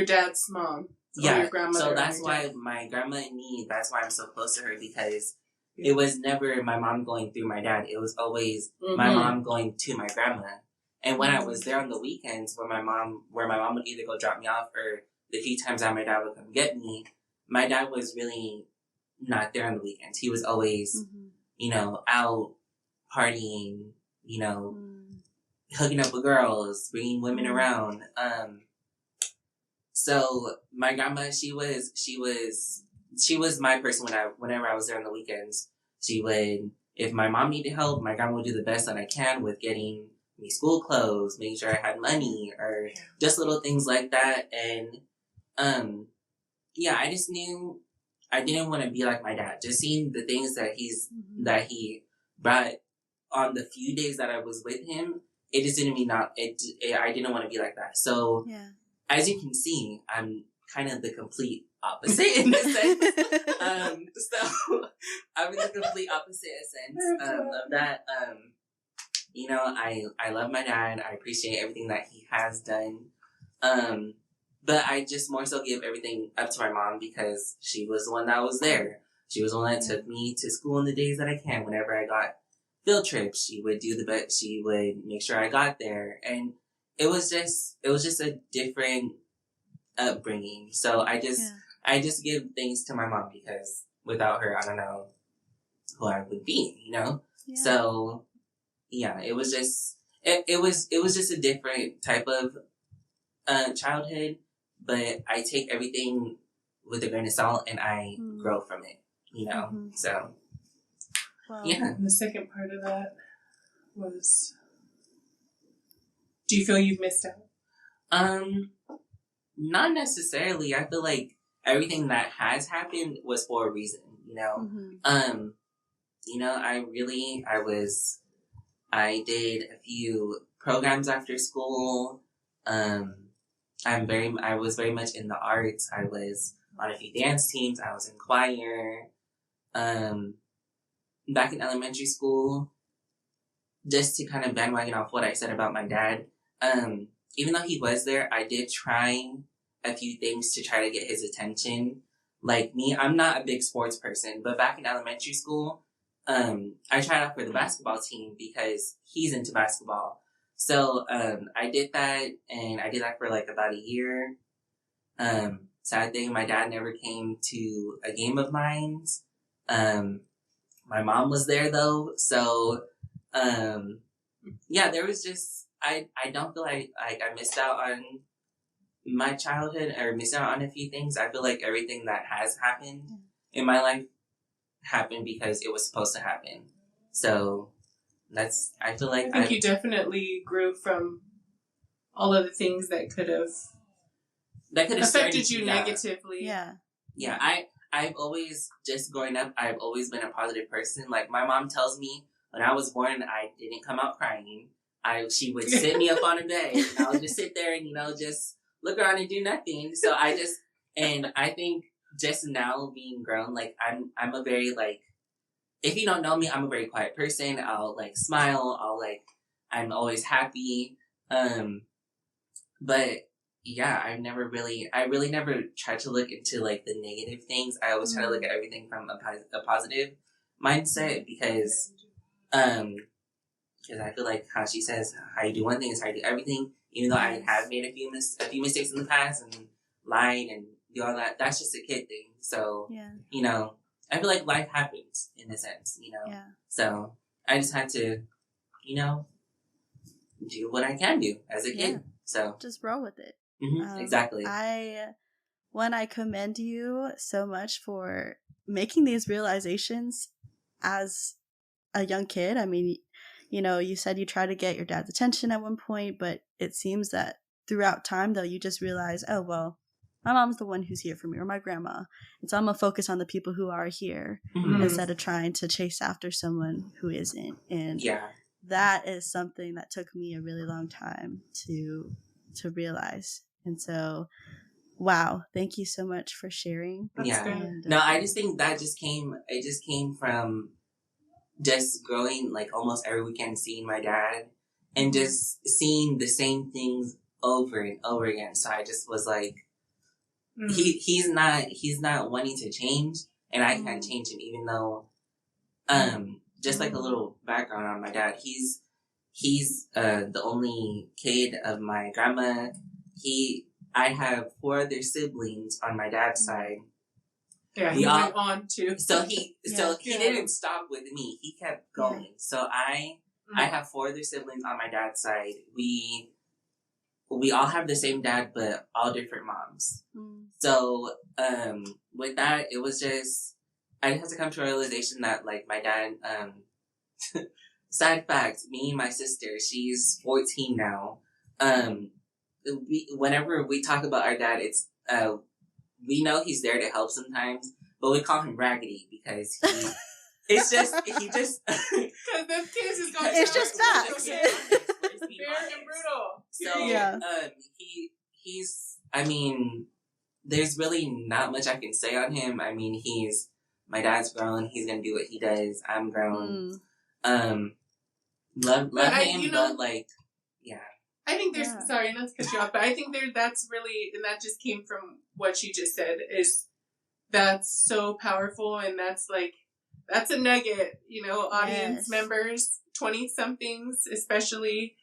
dad's mom. Yeah, your grandmother. So that's why my grandma and me, that's why I'm so close to her, because it was never my mom going through my dad. It was always my mom going to my grandma. And when I was there on the weekends, where my mom would either go drop me off, or the few times that my dad would come get me, my dad was really not there on the weekends. He was always, out partying, hooking up with girls, bringing women around. So my grandma, she was my person whenever I was there on the weekends. She would, if my mom needed help, my grandma would do the best that I can with getting me school clothes, making sure I had money, or just little things like that. And I just knew I didn't want to be like my dad. Just seeing the things that he brought on the few days that I was with him, it just didn't mean I didn't want to be like that. So as you can see, I'm kind of the complete opposite in this sense. So I'm in the complete opposite sense of that. I love my dad. I appreciate everything that he has done. But I just more so give everything up to my mom, because she was the one that was there. She was the one that took me to school in the days that I can. Whenever I got field trips, she would do the best. She would make sure I got there. And it was just a different upbringing. So I just give thanks to my mom, because without her, I don't know who I would be, Yeah. So, yeah, it was just it was just a different type of childhood, but I take everything with a grain of salt and I grow from it, you know. Mm-hmm. So, Well, yeah. And the second part of that was, do you feel you've missed out? Not necessarily. I feel like everything that has happened was for a reason, you know. Mm-hmm. You know, I did a few programs after school. I was very much in the arts. I was on a few dance teams. I was in choir. Back in elementary school, just to kind of bandwagon off what I said about my dad, even though he was there, I did try a few things to try to get his attention. Like me, I'm not a big sports person, but back in elementary school, I tried out for the basketball team because he's into basketball. So, I did that, and I did that for like about a year. Sad thing, my dad never came to a game of mine. My mom was there though, so, yeah, there was just, I don't feel like I missed out on my childhood or missed out on a few things. I feel like everything that has happened in my life happened because it was supposed to happen. So I feel like I think you definitely grew from all of the things that could have affected you negatively. Yeah. Yeah, I've always, just growing up, I've always been a positive person. Like, my mom tells me when I was born, I didn't come out crying. She would sit me up on a bed, and I would just sit there and, just look around and do nothing. So and I think just now being grown, like, I'm a very, like, if you don't know me, I'm a very quiet person. I'll, like, smile. I'm always happy. But yeah, I really never tried to look into, like, the negative things. I always try to look at everything from a positive mindset because I feel like how she says, how you do one thing is how you do everything. Even though I have made a few mistakes in the past and lied and do all that, that's just a kid thing. So, I feel like life happens in a sense, Yeah. So I just had to, do what I can do as a kid. Yeah. So just roll with it. Exactly. I commend you so much for making these realizations as a young kid. I mean, you said you tried to get your dad's attention at one point, but it seems that throughout time, though, you just realize, oh, well, my mom's the one who's here for me, or my grandma. And so I'm going to focus on the people who are here instead of trying to chase after someone who isn't. And that is something that took me a really long time to realize. And so, wow, thank you so much for sharing. No, I just think that it just came from just growing, like, almost every weekend, seeing my dad and just seeing the same things over and over again. So I just was like, he's not wanting to change, and I can't change him, even though, just like a little background on my dad, he's the only kid of my grandma. I have 4 other siblings on my dad's side. Yeah, he went on to. So he didn't stop with me. He kept going. Yeah. So I have 4 other siblings on my dad's side. We all have the same dad, but all different moms. So with that, it was just, I had to come to a realization that, like, my dad, side fact, me and my sister, she's 14 now. Whenever we talk about our dad, it's, we know he's there to help sometimes, but we call him Raggedy because because the kids is going. It's just facts. Fair and brutal. So he's. I mean, there's really not much I can say on him. I mean, my dad's grown. He's gonna do what he does. I'm grown. Love him, but like, yeah. I think there's, sorry, not to cut you off, but I think that's really, and that just came from what you just said, is that's so powerful, and that's a nugget, audience members, 20-somethings especially,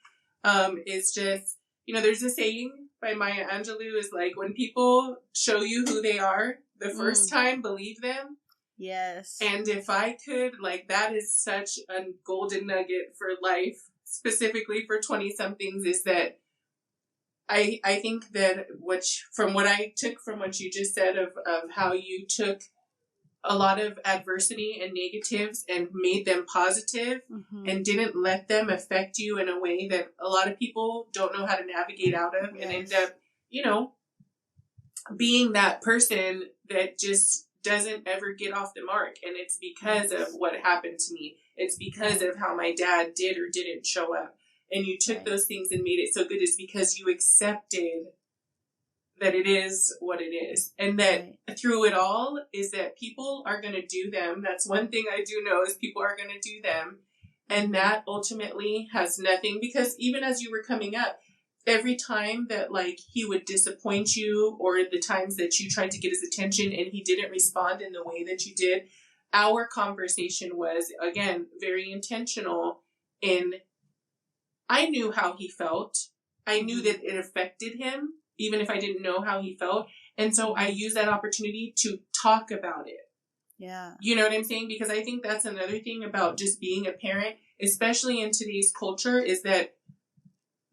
is just, there's a saying by Maya Angelou is like, when people show you who they are the first time, believe them. Yes. And if I could, like, that is such a golden nugget for life, specifically for 20-somethings, is that I think that from what I took from what you just said of how you took a lot of adversity and negatives and made them positive and didn't let them affect you in a way that a lot of people don't know how to navigate out of and end up, you know, being that person that just doesn't ever get off the mark. And it's because of what happened to me. It's because of how my dad did or didn't show up. And you took those things and made it so good. It's because you accepted that it is what it is. And that through it all is that people are going to do them. That's one thing I do know is people are going to do them. And that ultimately has nothing, because even as you were coming up, every time that like he would disappoint you, or the times that you tried to get his attention and he didn't respond in the way that you did, our conversation was, again, very intentional in, I knew how he felt. I knew that it affected him, even if I didn't know how he felt. And so I used that opportunity to talk about it. Yeah. You know what I'm saying? Because I think that's another thing about just being a parent, especially in today's culture, is that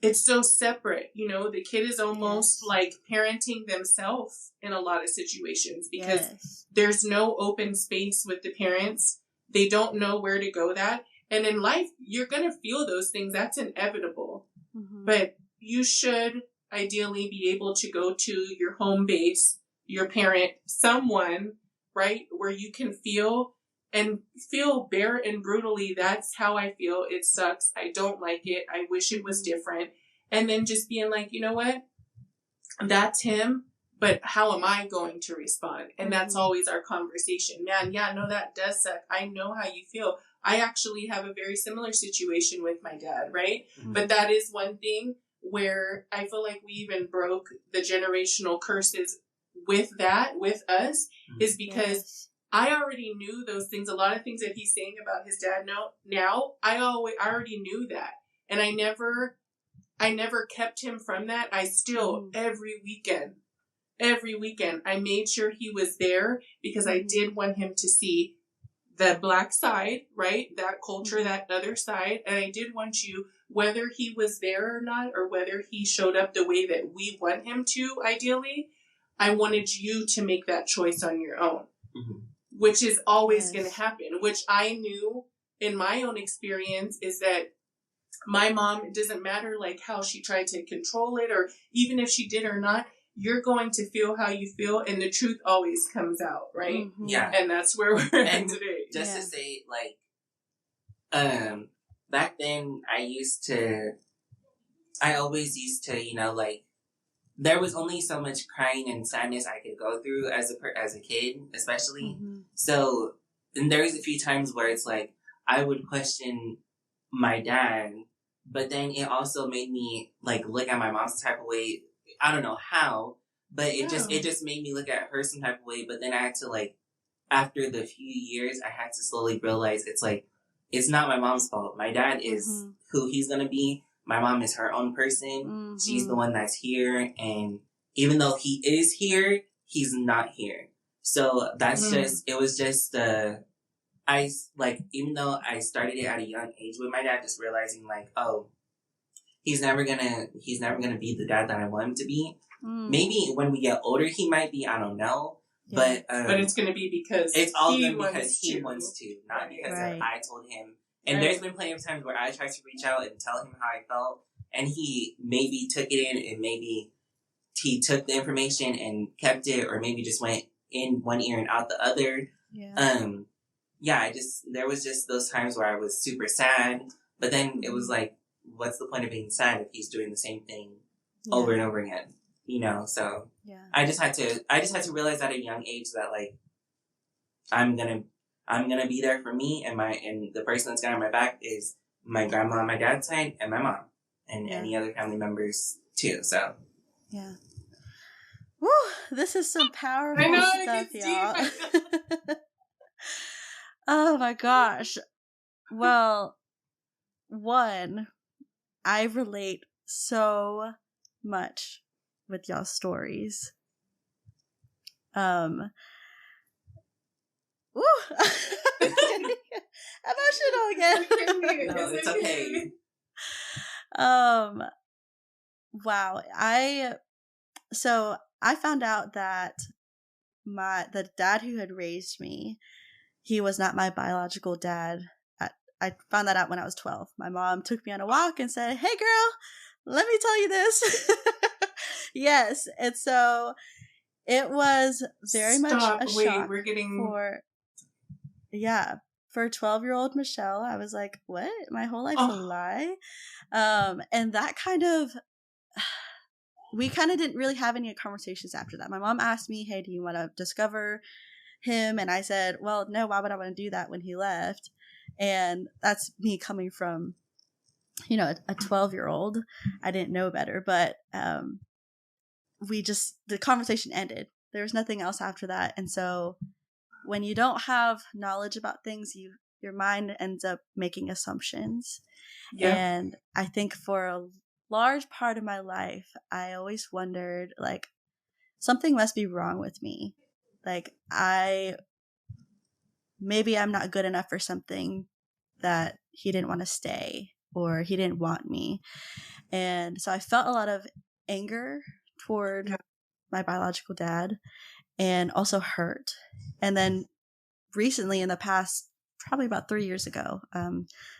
it's so separate. You know, the kid is almost like parenting themselves in a lot of situations, because there's no open space with the parents. They don't know where to go that. And in life, you're going to feel those things. That's inevitable. But you should ideally be able to go to your home base, your parent, someone, right, where you can feel bare and brutally, that's how I feel. It sucks. I don't like it. I wish it was different. And then just being like, you know what? That's him, but how am I going to respond? And that's always our conversation. Man, yeah, no, that does suck. I know how you feel. I actually have a very similar situation with my dad, right? But that is one thing where I feel like we even broke the generational curses with us, is because I already knew those things. A lot of things that he's saying about his dad now, I already knew that. And I never kept him from that. I still, every weekend, I made sure he was there, because I did want him to see the Black side, right? That culture, that other side. And I did want you, whether he was there or not, or whether he showed up the way that we want him to, ideally, I wanted you to make that choice on your own, which is always going to happen, which I knew in my own experience is that my mom, it doesn't matter like how she tried to control it, or even if she did or not, you're going to feel how you feel, and the truth always comes out, right? Yeah. And that's where we're at today. Just to say, like, back then I always used to, you know, like, there was only so much crying and sadness I could go through as a kid, especially. So, and there was a few times where it's like, I would question my dad, but then it also made me, like, look at my mom some type of way. I don't know how, but it just made me look at her some type of way. But then I had to, like, after the few years, I had to slowly realize it's like, it's not my mom's fault. My dad is who he's going to be. My mom is her own person. She's the one that's here. And even though he is here, he's not here. So that's it was just, even though I started it at a young age with my dad, just realizing like, oh, he's never gonna be the dad that I want him to be. Maybe when we get older, he might be, I don't know. Yeah. But it's going to be because it's all because he wants to, not because I told him. And there's been plenty of times where I tried to reach out and tell him how I felt, and he maybe took it in, and maybe he took the information and kept it, or maybe just went in one ear and out the other. There was just those times where I was super sad, but then it was like, what's the point of being sad if he's doing the same thing over and over again? You know, so I just had to realize at a young age that like I'm gonna be there for me, and the person that's got my back is my grandma on my dad's side and my mom and any other family members too. So woo, this is some powerful stuff, y'all. Oh my gosh. Well, one, I relate so much with y'all's stories. Ooh. Emotional again. No, it's okay. Wow. So I found out that the dad who had raised me, he was not my biological dad. I found that out when I was 12. My mom took me on a walk and said, "Hey girl, let me tell you this." Yes. And so it was very much a shock for 12-year-old Michelle. I was like, what? My whole life's a lie? And that we kind of didn't really have any conversations after that. My mom asked me, hey, do you want to discover him? And I said, well, no, why would I want to do that when he left? And that's me coming from, a 12-year-old. I didn't know better, but the conversation ended. There was nothing else after that. And so when you don't have knowledge about things, your mind ends up making assumptions. Yeah. And I think for a large part of my life, I always wondered, like, something must be wrong with me. Like, maybe I'm not good enough for something that he didn't want to stay, or he didn't want me. And so I felt a lot of anger toward my biological dad, and also hurt. And then recently, in the past, probably about 3 years ago,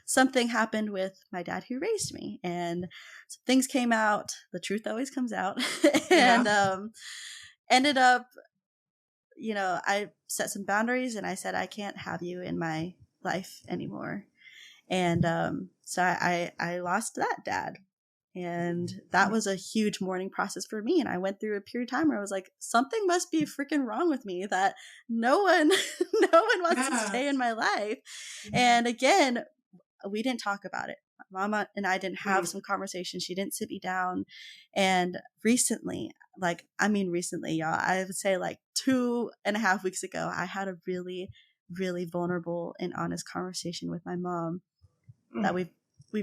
something happened with my dad who raised me, and some things came out. The truth always comes out. And ended up, I set some boundaries, and I said, I can't have you in my life anymore. And so I lost that dad. And that was a huge mourning process for me. And I went through a period of time where I was like, something must be freaking wrong with me that no one wants to stay in my life. And again, we didn't talk about it. Mama and I didn't have some conversation. She didn't sit me down. And recently, y'all, I would say like 2.5 weeks ago, I had a really, really vulnerable and honest conversation with my mom that we've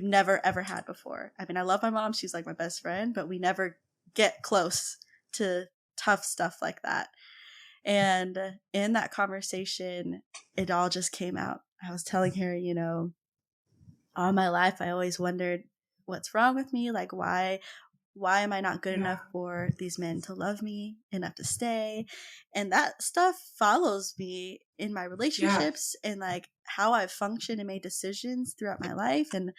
never ever had before. I mean, I love my mom. She's like my best friend, but we never get close to tough stuff like that. And in that conversation, it all just came out. I was telling her, all my life, I always wondered what's wrong with me. Like, why am I not good enough for these men to love me enough to stay? And that stuff follows me in my relationships and like how I've functioned and made decisions throughout my life. And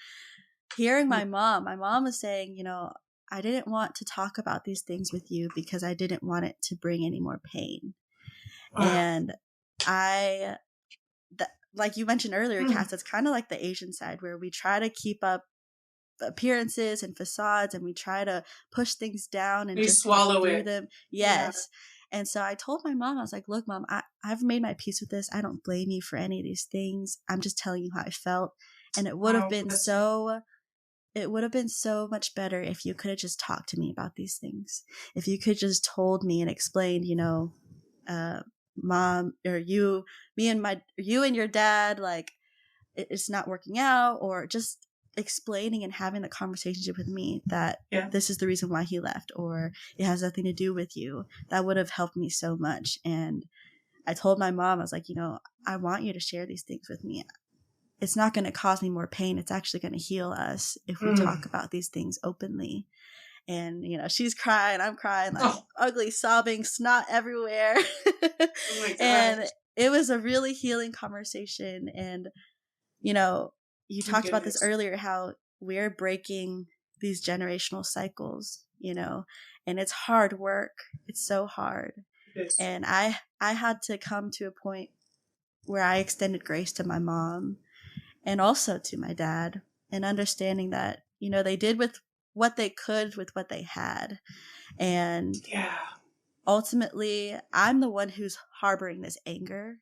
hearing my mom was saying, I didn't want to talk about these things with you because I didn't want it to bring any more pain. And like you mentioned earlier, Kas, it's kind of like the Asian side where we try to keep up appearances and facades, and we try to push things down and just swallow it. Them. Yes. Yeah. And so I told my mom, I was like, look, Mom, I've made my peace with this. I don't blame you for any of these things. I'm just telling you how I felt. And it would have been so much better if you could have just talked to me about these things. If you could just told me and explained, Mom, or you and your dad, like, it's not working out, or just explaining and having the conversation with me that this is the reason why he left, or it has nothing to do with you. That would have helped me so much. And I told my mom, I was like, I want you to share these things with me. It's not going to cause me more pain. It's actually going to heal us if we talk about these things openly. And, she's crying, I'm crying, like ugly, sobbing, snot everywhere. Oh my gosh. And it was a really healing conversation. And, you talked about this earlier, how we're breaking these generational cycles, and it's hard work. It's so hard. Yes. And I had to come to a point where I extended grace to my mom and also to my dad, and understanding that, they did with what they could with what they had. And ultimately, I'm the one who's harboring this anger.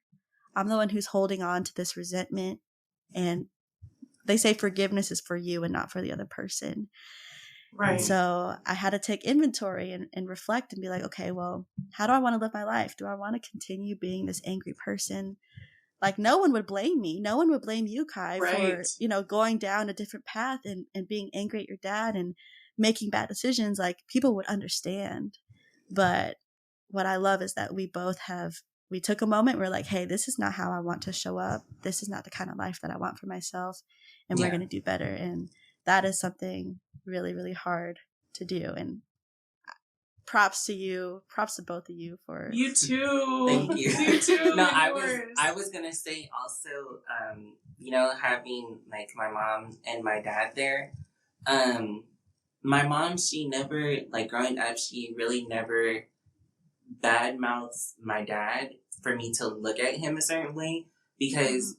I'm the one who's holding on to this resentment. And they say forgiveness is for you and not for the other person. Right. And so I had to take inventory and reflect and be like, okay, well, how do I want to live my life? Do I want to continue being this angry person? Like, no one would blame me. No one would blame you, Kai, for, going down a different path and being angry at your dad and making bad decisions. Like, people would understand. But what I love is that we both have we took a moment. We're like, hey, this is not how I want to show up. This is not the kind of life that I want for myself. And we're going to do better. And that is something really, really hard to do. And props to you. Props to both of you for you too. Thank you. You too. No, I was gonna say also, you know, having like my mom and my dad there. My mom, she never, like growing up, she really never badmouths my dad for me to look at him a certain way, because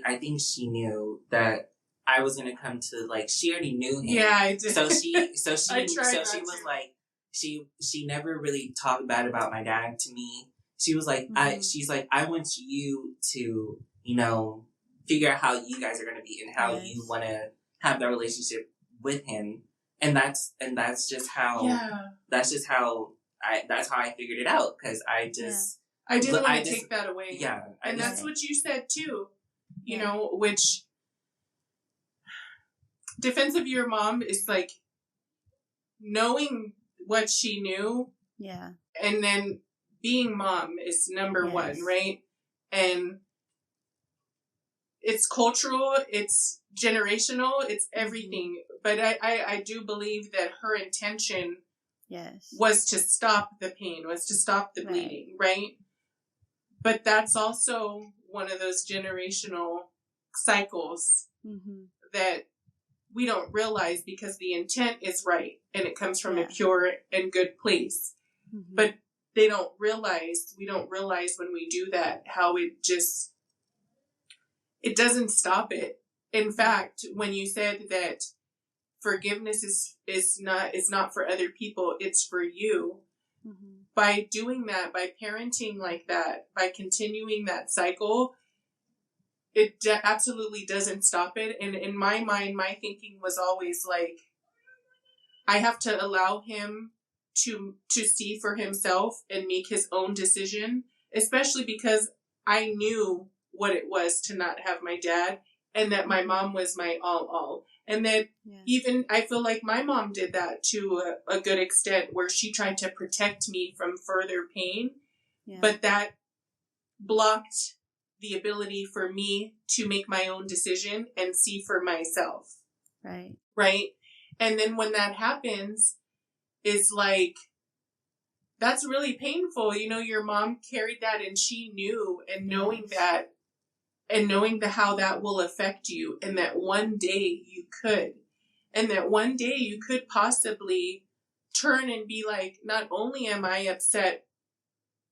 I think she knew that I was gonna come to, like, she already knew him. Yeah, I did. So she was like, she never really talked bad about my dad to me. She was like, she's like, I want you to, you know, figure out how you guys are gonna be and how you want to have that relationship with him, and that's just how I figured it out, because I didn't want to take that away. Yeah, and that's what you said too. You know, which defense of your mom is like knowing what she knew. Yeah. And then being mom is number one, right? And it's cultural, it's generational, it's everything. But I do believe that her intention was to stop the pain, was to stop the bleeding, right? But that's also one of those generational cycles that we don't realize, because the intent is right and it comes from a pure and good place. But we don't realize when we do that, how it doesn't stop it. In fact, when you said that forgiveness is not for other people, it's for you. By doing that, by parenting like that, by continuing that cycle, it absolutely doesn't stop it. And in my mind, my thinking was always like, I have to allow him to see for himself and make his own decision, especially because I knew what it was to not have my dad, and that my mom was my all. And that even I feel like my mom did that to a good extent, where she tried to protect me from further pain. But that blocked the ability for me to make my own decision and see for myself. Right. And then when that happens, it's like, that's really painful. You know, your mom carried that and she knew, and knowing that, and knowing how that will affect you, and that one day you could possibly turn and be like, not only am I upset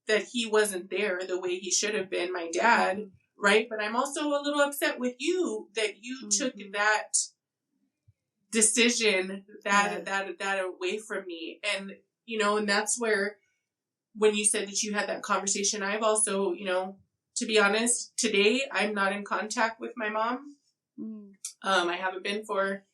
that he wasn't there the way he should have been, my dad, right? But I'm also a little upset with you that you took that decision, that away from me. And, you know, and that's where, when you said that you had that conversation, I've also, you know, to be honest, today I'm not in contact with my mom. I haven't been for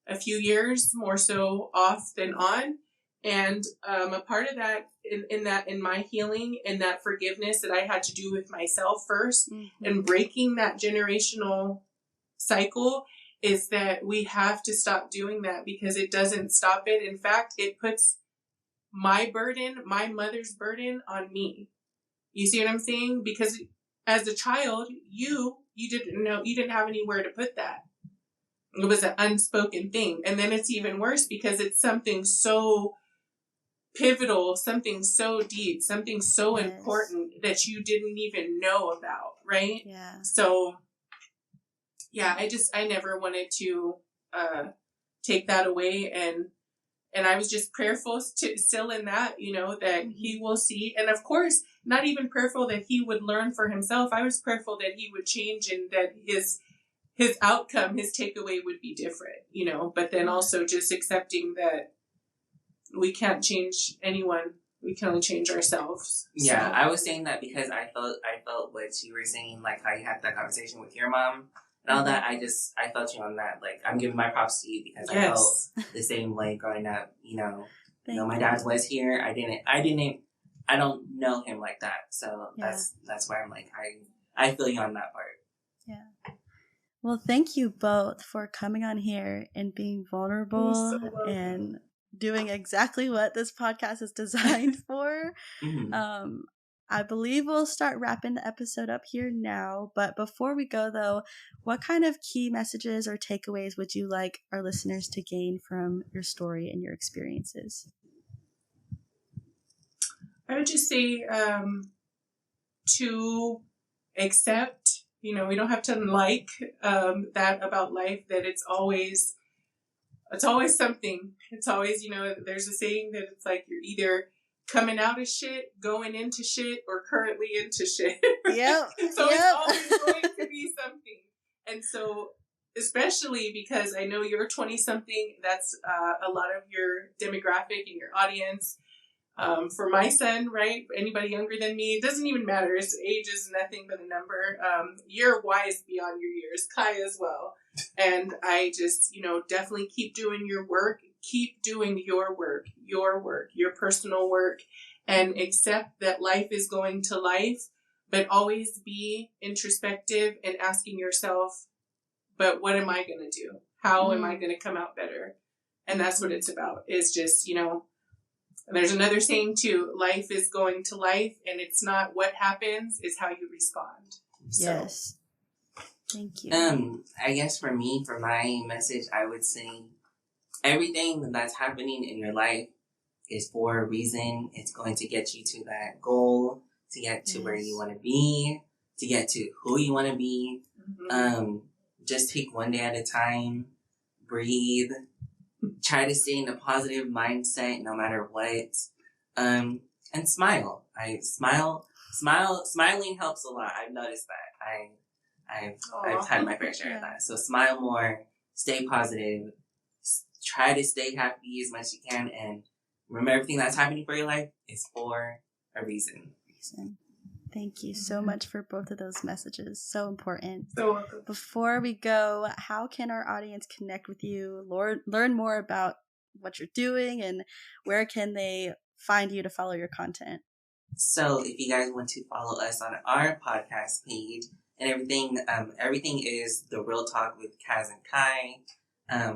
a few years, more so off than on. And a part of that, in my healing and that forgiveness that I had to do with myself first, and breaking that generational cycle, is that we have to stop doing that, because it doesn't stop it. In fact, it puts my burden, my mother's burden, on me. You see what I'm saying? Because as a child, you didn't have anywhere to put that. It was an unspoken thing. And then it's even worse, because it's something so pivotal, something so deep, something so important that you didn't even know about, right? So I never wanted to take that away, and I was just prayerful still in that, you know, that he will see. And of course, not even prayerful that he would learn for himself. I was prayerful that he would change, and that his outcome, his takeaway would be different, you know. But then also just accepting that we can't change anyone. We can only change ourselves. Yeah, so. I was saying that because I felt what you were saying, like how you had that conversation with your mom and all that. I felt you on that. Like, I'm giving my props to you, because I felt the same way growing up. You know, my dad was here. I don't know him like that. So that's why I'm like, I feel you on that part. Yeah. Well, thank you both for coming on here and being vulnerable and doing exactly what this podcast is designed for. I believe we'll start wrapping the episode up here now. But before we go, though, what kind of key messages or takeaways would you like our listeners to gain from your story and your experiences? I would just say to accept, we don't have to like that about life, that it's always something. It's always, there's a saying that it's like you're either coming out of shit, going into shit, or currently into shit. Yep. So it's always going to be something. And so, especially because I know you're 20-something, that's a lot of your demographic and your audience. For my son, right? Anybody younger than me, it doesn't even matter. His age is nothing but a number. You're wise beyond your years, Kai as well. And I just, definitely keep doing your work. Keep doing your work, your personal work, and accept that life is going to life, but always be introspective and asking yourself, but what am I going to do? How am I going to come out better? And that's what it's about. It's just, there's another saying too, life is going to life, and it's not what happens, it's how you respond. Yes. Thank you. I guess for me, for my message, I would say everything that's happening in your life is for a reason. It's going to get you to that goal, to get to where you want to be, to get to who you want to be. Just take one day at a time, breathe, try to stay in a positive mindset no matter what, and smile. Smiling helps a lot. I've noticed that. I've had my fair share of that. So smile more, stay positive, try to stay happy as much as you can, and remember everything that's happening for your life is for a reason. Thank you so much for both of those messages. So important. So welcome. Before we go, how can our audience connect with you, learn more about what you're doing, and where can they find you to follow your content? So if you guys want to follow us on our podcast page and everything is The Real Talk with Kas and Kai.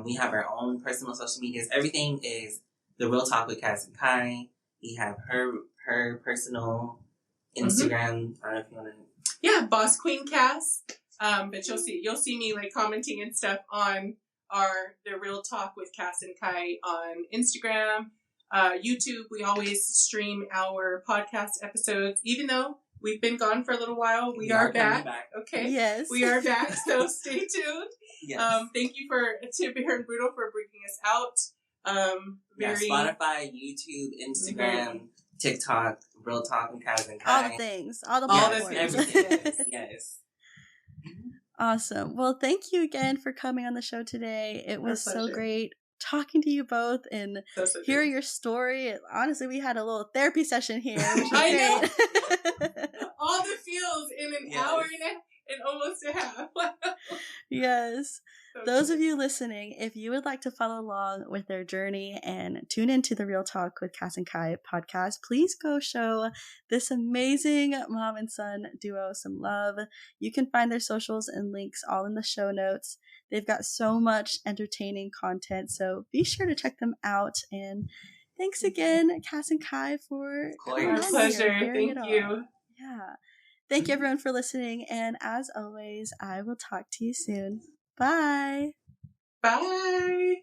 We have our own personal social medias. Everything is The Real Talk with Kas and Kai. We have her personal Instagram. I don't know if you want to. Yeah, Boss Queen Kas. But you'll see me like commenting and stuff on The Real Talk with Kas and Kai on Instagram, YouTube. We always stream our podcast episodes, even though we've been gone for a little while. We are back. Okay. Yes. We are back. So stay tuned. Yes. Thank you to Bear and Brutal for bringing us out. Spotify, YouTube, Instagram, TikTok, Real Talk and Kas and Kai. All the things. All the platforms. Everything. Yes. Awesome. Well, thank you again for coming on the show today. It was so great talking to you both and hearing your story. Honestly, we had a little therapy session here, which was great. Know. All the feels in an hour and almost a half. Yes. Those of you listening, if you would like to follow along with their journey and tune into the Real Talk with Kas and Kai podcast, please go show this amazing mom and son duo some love. You can find their socials and links all in the show notes. They've got so much entertaining content, so be sure to check them out. And thanks again, Kas and Kai, for coming on. Our pleasure. Thank you. Yeah. Thank you, everyone, for listening. And as always, I will talk to you soon. Bye. Bye.